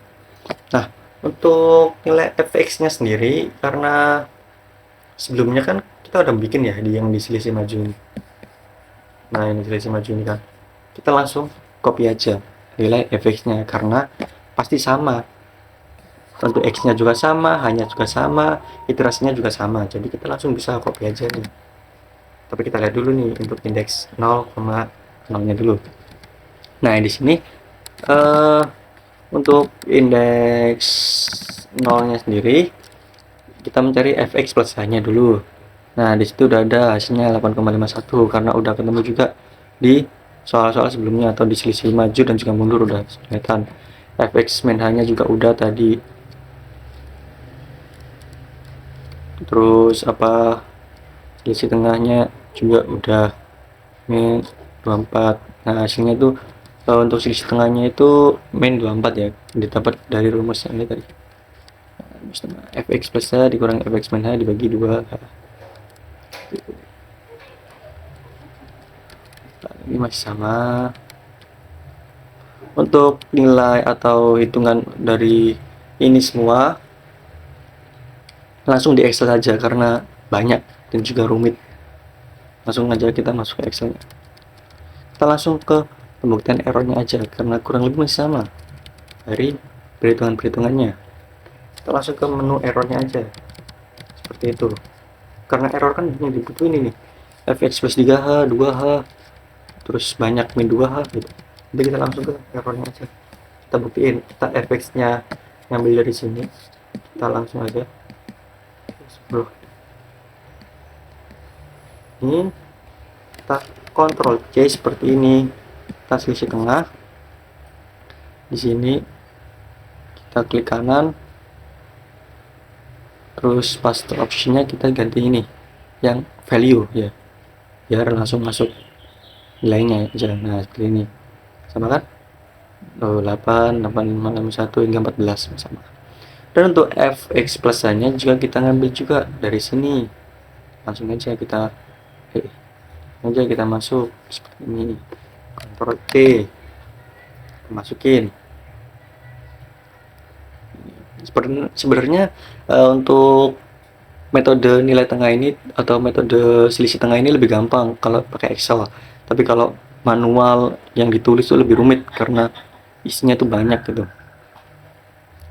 Nah, untuk nilai fx nya sendiri, karena sebelumnya kan kita udah bikin ya yang di selisih maju ini. Nah, ini selisih maju ini kan, kita langsung copy aja nilai fx nya karena pasti sama. Untuk x nya juga sama, hanya juga sama, iterasinya juga sama, jadi kita langsung bisa copy aja nih. Tapi kita lihat dulu nih untuk indeks 0,0 nya dulu. Nah, di sini eh untuk indeks nolnya sendiri kita mencari fx plus h-nya dulu. Nah, di situ udah ada hasilnya 8,51 karena udah ketemu juga di soal-soal sebelumnya atau di selisih maju dan juga mundur udah kelihatan. Fx min h-nya juga udah tadi. Terus apa selisih tengahnya juga udah min 24. Nah, hasilnya itu untuk selisih tengahnya itu min 24 ya, didapat dari rumus yang ini tadi. Fx plus h dikurang fx min h dibagi 2. Ini masih sama. Untuk nilai atau hitungan dari ini semua langsung di Excel saja karena banyak dan juga rumit. Langsung aja kita masuk ke Excel. Kita langsung ke pembuktian errornya aja karena kurang lebih masih sama dari perhitungan-perhitungannya. Kita langsung ke menu errornya aja seperti itu. Karena error kan yang dibutuhin ini fx plus 3h, 2h, terus banyak min 2h gitu. Jadi kita langsung ke errornya aja. Kita buktiin, kita fx-nya ngambil dari sini. Kita langsung aja. Bro. Ini kita Ctrl C seperti ini. Kita selisih tengah. Di sini kita klik kanan. Terus paste optionnya kita ganti ini yang value ya, biar langsung masuk nilainya aja. Nah, seperti ini sama kan, 8, 8, 5, 1 hingga 14 sama. Dan untuk fx plus nya juga kita ngambil juga dari sini, langsung aja kita masuk seperti ini. Ctrl T masukin. Sebenarnya untuk metode nilai tengah ini atau metode selisih tengah ini lebih gampang kalau pakai Excel, tapi kalau manual yang ditulis itu lebih rumit karena isinya tuh banyak gitu.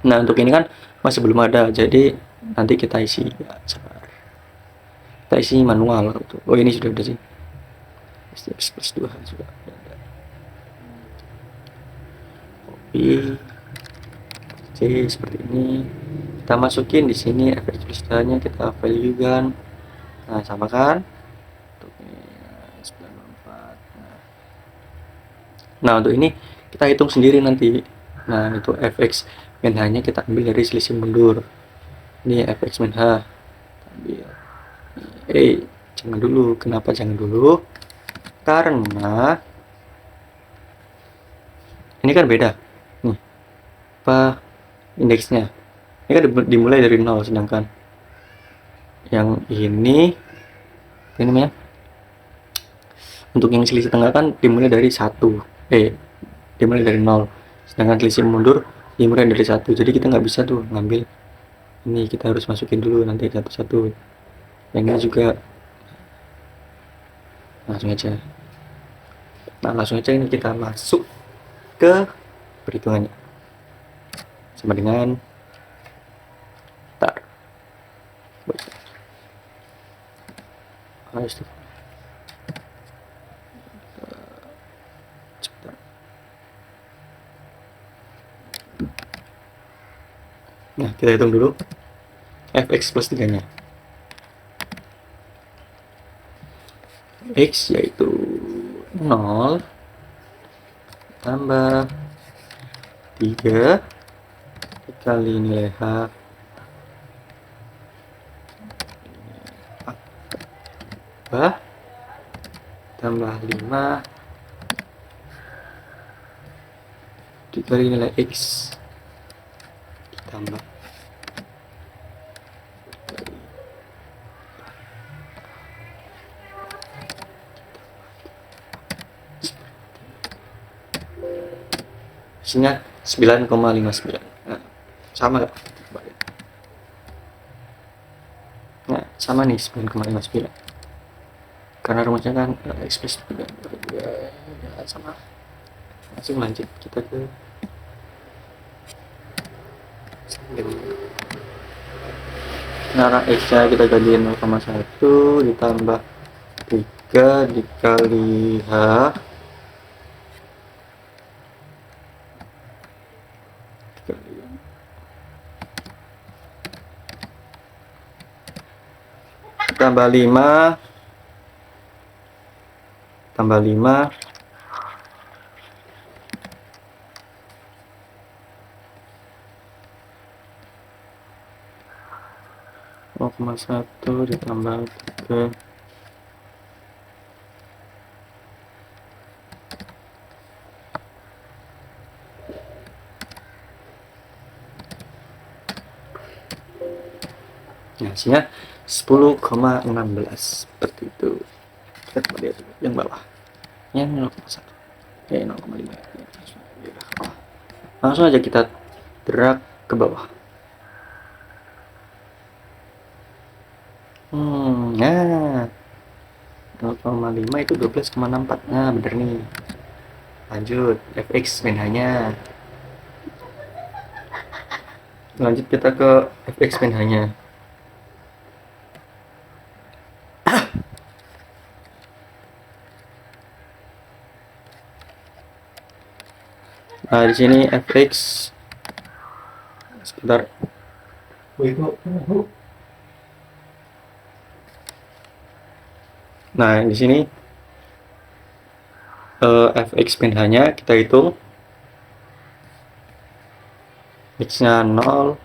Nah, untuk ini kan masih belum ada, jadi nanti kita isi ya, kita isi manual gitu. Oh, ini sudah ada sih, plus 2 sudah ada. Copy C seperti ini, kita masukin di sini efek tulisannya, kita value kan. Nah, sama kan, 94. Nah, untuk ini kita hitung sendiri nanti. Nah, itu fx min h nya kita ambil dari selisih mundur. Ini fx min h ambil. Jangan dulu. Kenapa jangan dulu? Karena ini kan beda nih apa indeksnya. Ini kan dimulai dari 0, sedangkan yang ini namanya untuk yang selisih tengah kan dimulai dari 1, dimulai dari 0, sedangkan selisih mundur dimulai dari 1. Jadi kita nggak bisa tuh ngambil ini, kita harus masukin dulu nanti satu-satu. Yang ini juga langsung aja. Nah, langsung aja ini kita masuk ke perhitungannya sama dengan nah, kita hitung dulu fx plus 3 nya. X yaitu 0 tambah 3 dikali nilai H tambah 5 dikali nilai X ditambah hasilnya 9,59. Nah, sama gak? Nah, sama nih 9,59 karena rumusnya kan X plus 3 ya, sama. Langsung lanjut kita ke nah, X nya kita ganti 0,1 ditambah 3 dikali H tambah 5 tambah 5 0,1 ditambah 3. Nah, hasilnya 10,16 seperti itu. Kita coba lihat yang bawah. Yang 0,1. 0,5. Langsung aja kita drag ke bawah. Nah, 0,5 itu 12,64. Nah, bener nih. Lanjut, fx min-nya. Lanjut kita ke fx min-nya. Nah, di sini fx sebentar. Nah, di sini fx min-nya kita hitung. X-nya 0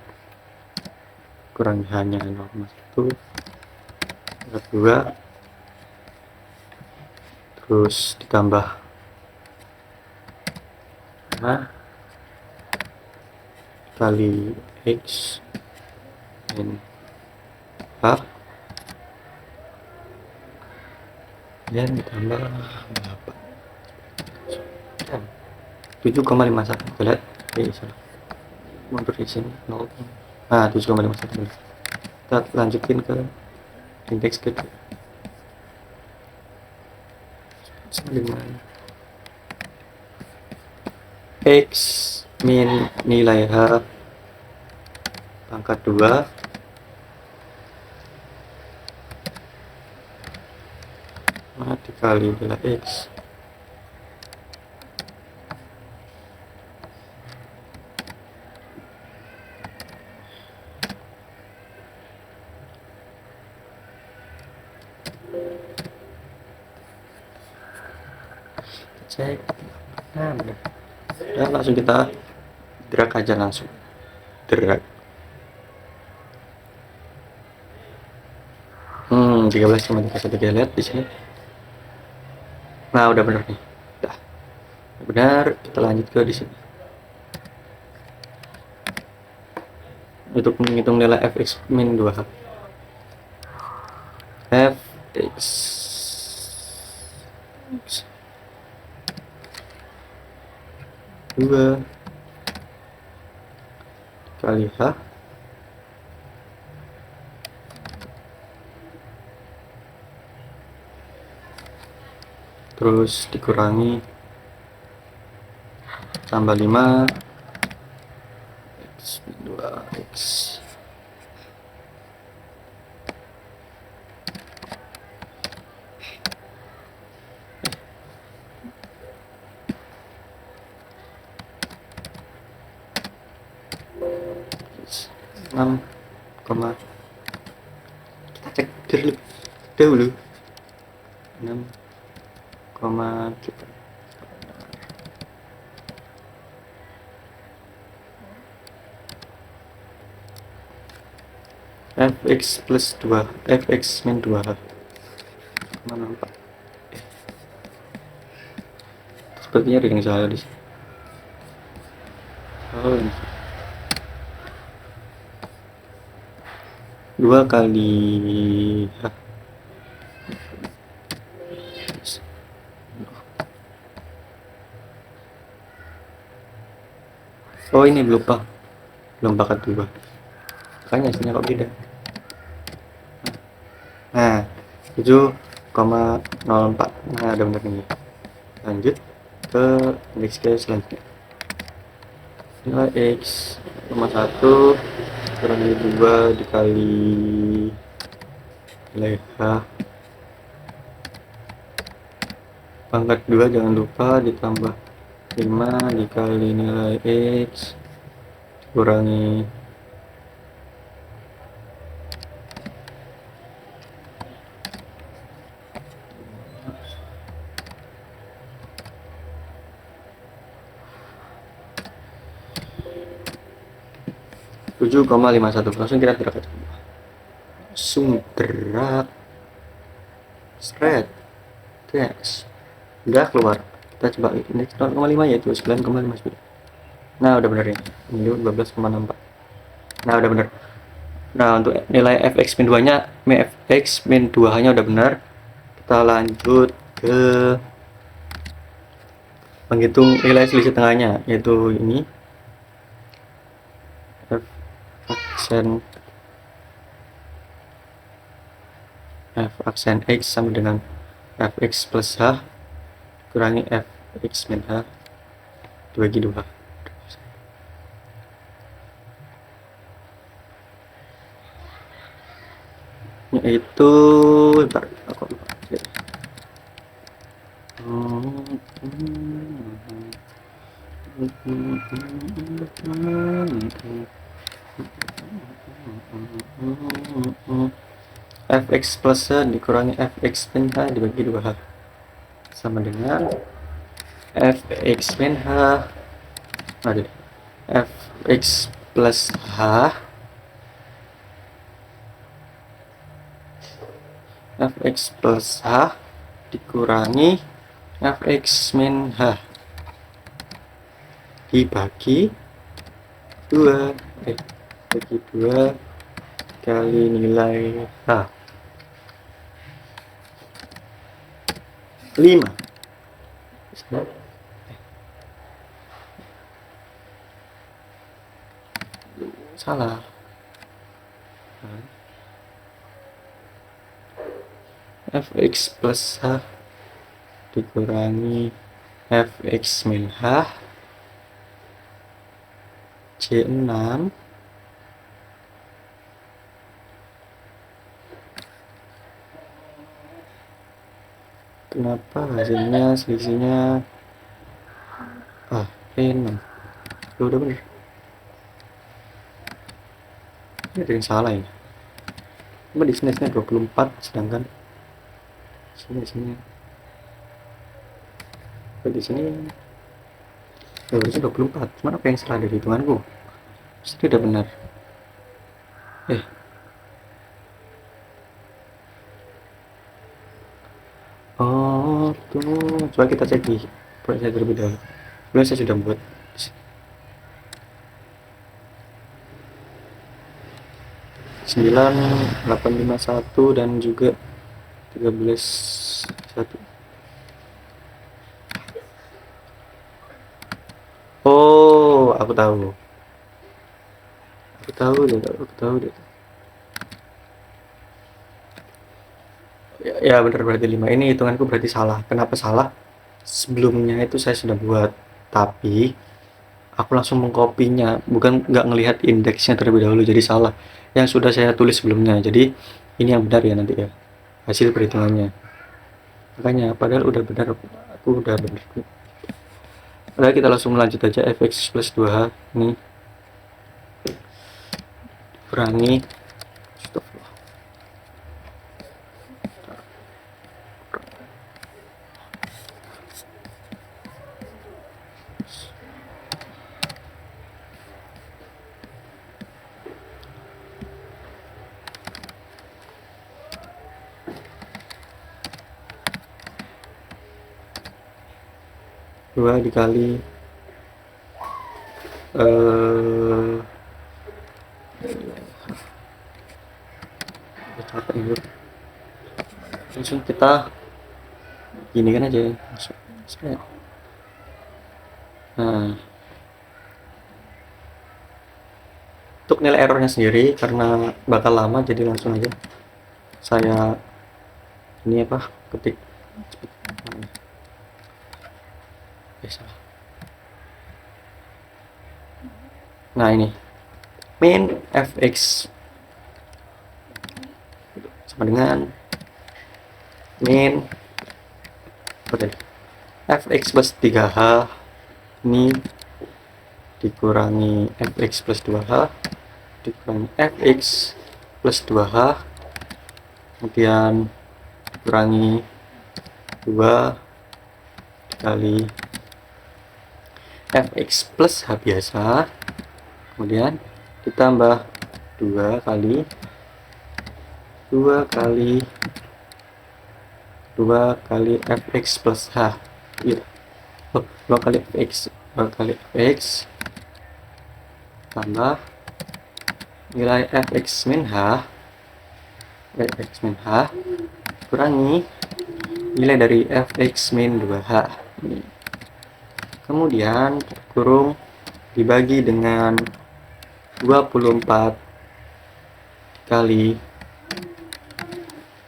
kurangi hanya 0,1 2 terus ditambah 5 kali X min H dan ditambah 7,51. Kita lihat salah mundur di sini 0. Nah, 7,51. Kita lanjutin ke indeks kedua. Dengan X min nilai H pangkat 2 dikali nilai X cek. Nah, benar. Ya, langsung kita drag aja, langsung drag 13,31. Kita lihat di sini. Nah, udah benar nih. Udah benar. Kita lanjut ke di sini. Untuk menghitung nilai fx min 2 fx 2 kali H terus dikurangi tambah 5 X 2 X enam koma, kita cek dahulu 6,3. fx plus 2 fx min 2 mana nampak sepertinya ada yang salah di sini. Oh, ini 2 kali H oh ini belum pakai 2 makanya hasilnya kok beda. Nah 7,04. Nah ada bener nih. Lanjut ke indeks ke selanjutnya. Nilai X 1 kurangi 2 dikali nilai H pangkat 2 jangan lupa ditambah 5 dikali nilai X kurangi 7,51. Langsung kita drag aja. Langsung drag. Seret. Yes. Udah keluar. Kita coba ini 0,5 yaitu 9,59. Nah, udah bener ini. Ini 12,64. Nah, udah bener. Nah, untuk nilai fx min 2 nya fx min 2 nya udah benar. Kita lanjut ke menghitung nilai selisih tengahnya, yaitu ini f aksen x sama dengan fx plus h kurangi fx min h dibagi 2, yaitu aku lupa. Fx plus h dikurangi fx min h dibagi 2h sama dengan fx min h fx plus h fx plus h dikurangi fx min h dibagi 2 bagi 2 kali nilai h 5. Salah. Fx plus h dikurangi fx min h C6 kenapa hasilnya selisihnya P6 udah bener, ini ada yang salah ya. Cuma di sini 24 sedangkan sini di sini harusnya 24. Cuman apa yang salah dari hitunganku? Pasti udah benar. Oh tuh, coba kita cek di proyek saya terlebih dahulu. Belum, saya sudah buat 9851 dan juga 13.1. Oh, aku tahu deh. Ya benar, berarti 5. Ini hitunganku berarti salah. Kenapa salah? Sebelumnya itu saya sudah buat, tapi aku langsung mengkopinya, bukan nggak ngelihat indeksnya terlebih dahulu, jadi salah yang sudah saya tulis sebelumnya. Jadi ini yang benar ya nanti ya hasil perhitungannya. Makanya padahal udah benar, aku udah benar. Nah, kita langsung lanjut aja. Fx plus 2h ini kurangi dua dikali langsung kita gini kan aja. Nah, untuk nilai errornya sendiri karena bakal lama, jadi langsung aja saya ini ketik. Nah, ini min fx sama dengan min fx plus 3h ini dikurangi fx plus 2h dikurangi fx plus 2h kemudian dikurangi 2 dikali fx plus h biasa, kemudian ditambah 2 kali 2 kali 2 kali fx plus h. Iya. 2 kali fx tambah nilai fx min h kurangi nilai dari fx min 2h. Kemudian kurung dibagi dengan 24 kali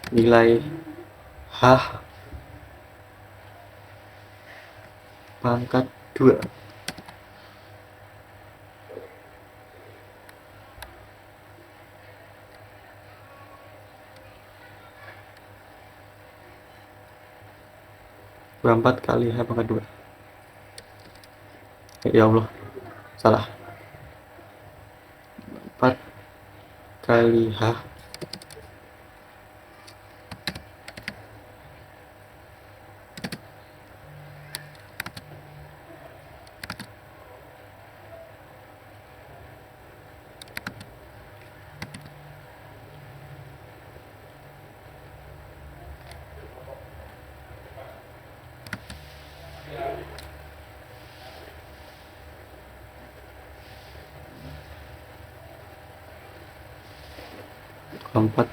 nilai h pangkat 2. Empat kali h pangkat 2. Ya Allah, salah. 4 kali h empat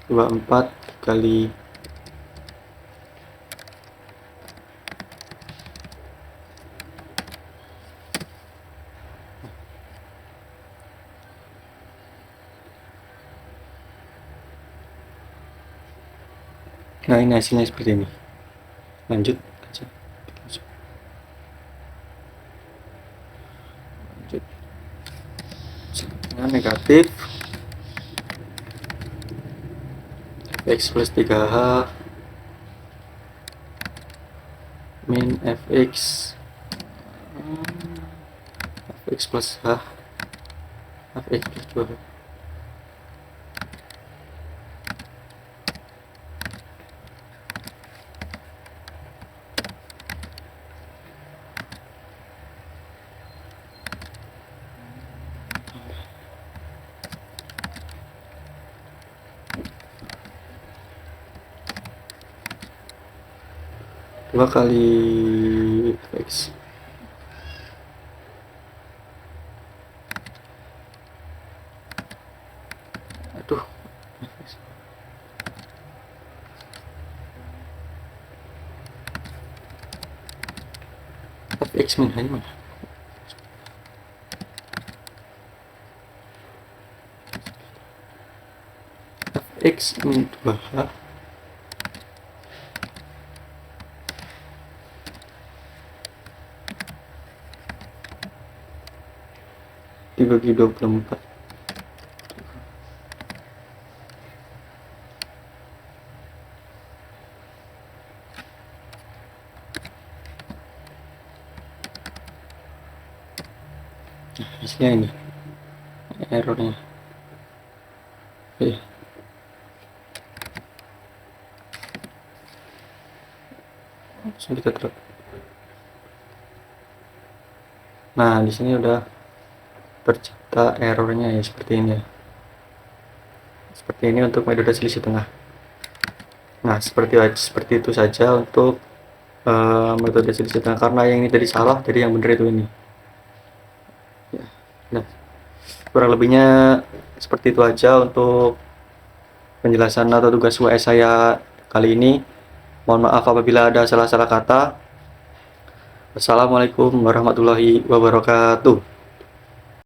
dua empat kali nah ini hasilnya seperti ini. Lanjut aja. Lanjut. Dengan negatif fx plus 3h min fx plus h fx plus 2h. Dua kali fx fx min h mana? Fx min 2h dibagi 24. Hasilnya ini errornya. Oke. Langsung kita terus. Nah, di sini udah tercipta errornya ya, seperti ini ya. Seperti ini untuk metode selisih tengah. Nah, seperti itu saja untuk metode selisih tengah, karena yang ini tadi salah, jadi yang benar itu ini. Ya. Nah, kurang lebihnya seperti itu aja untuk penjelasan atau tugas UAS saya kali ini. Mohon maaf apabila ada salah-salah kata. Wassalamualaikum warahmatullahi wabarakatuh.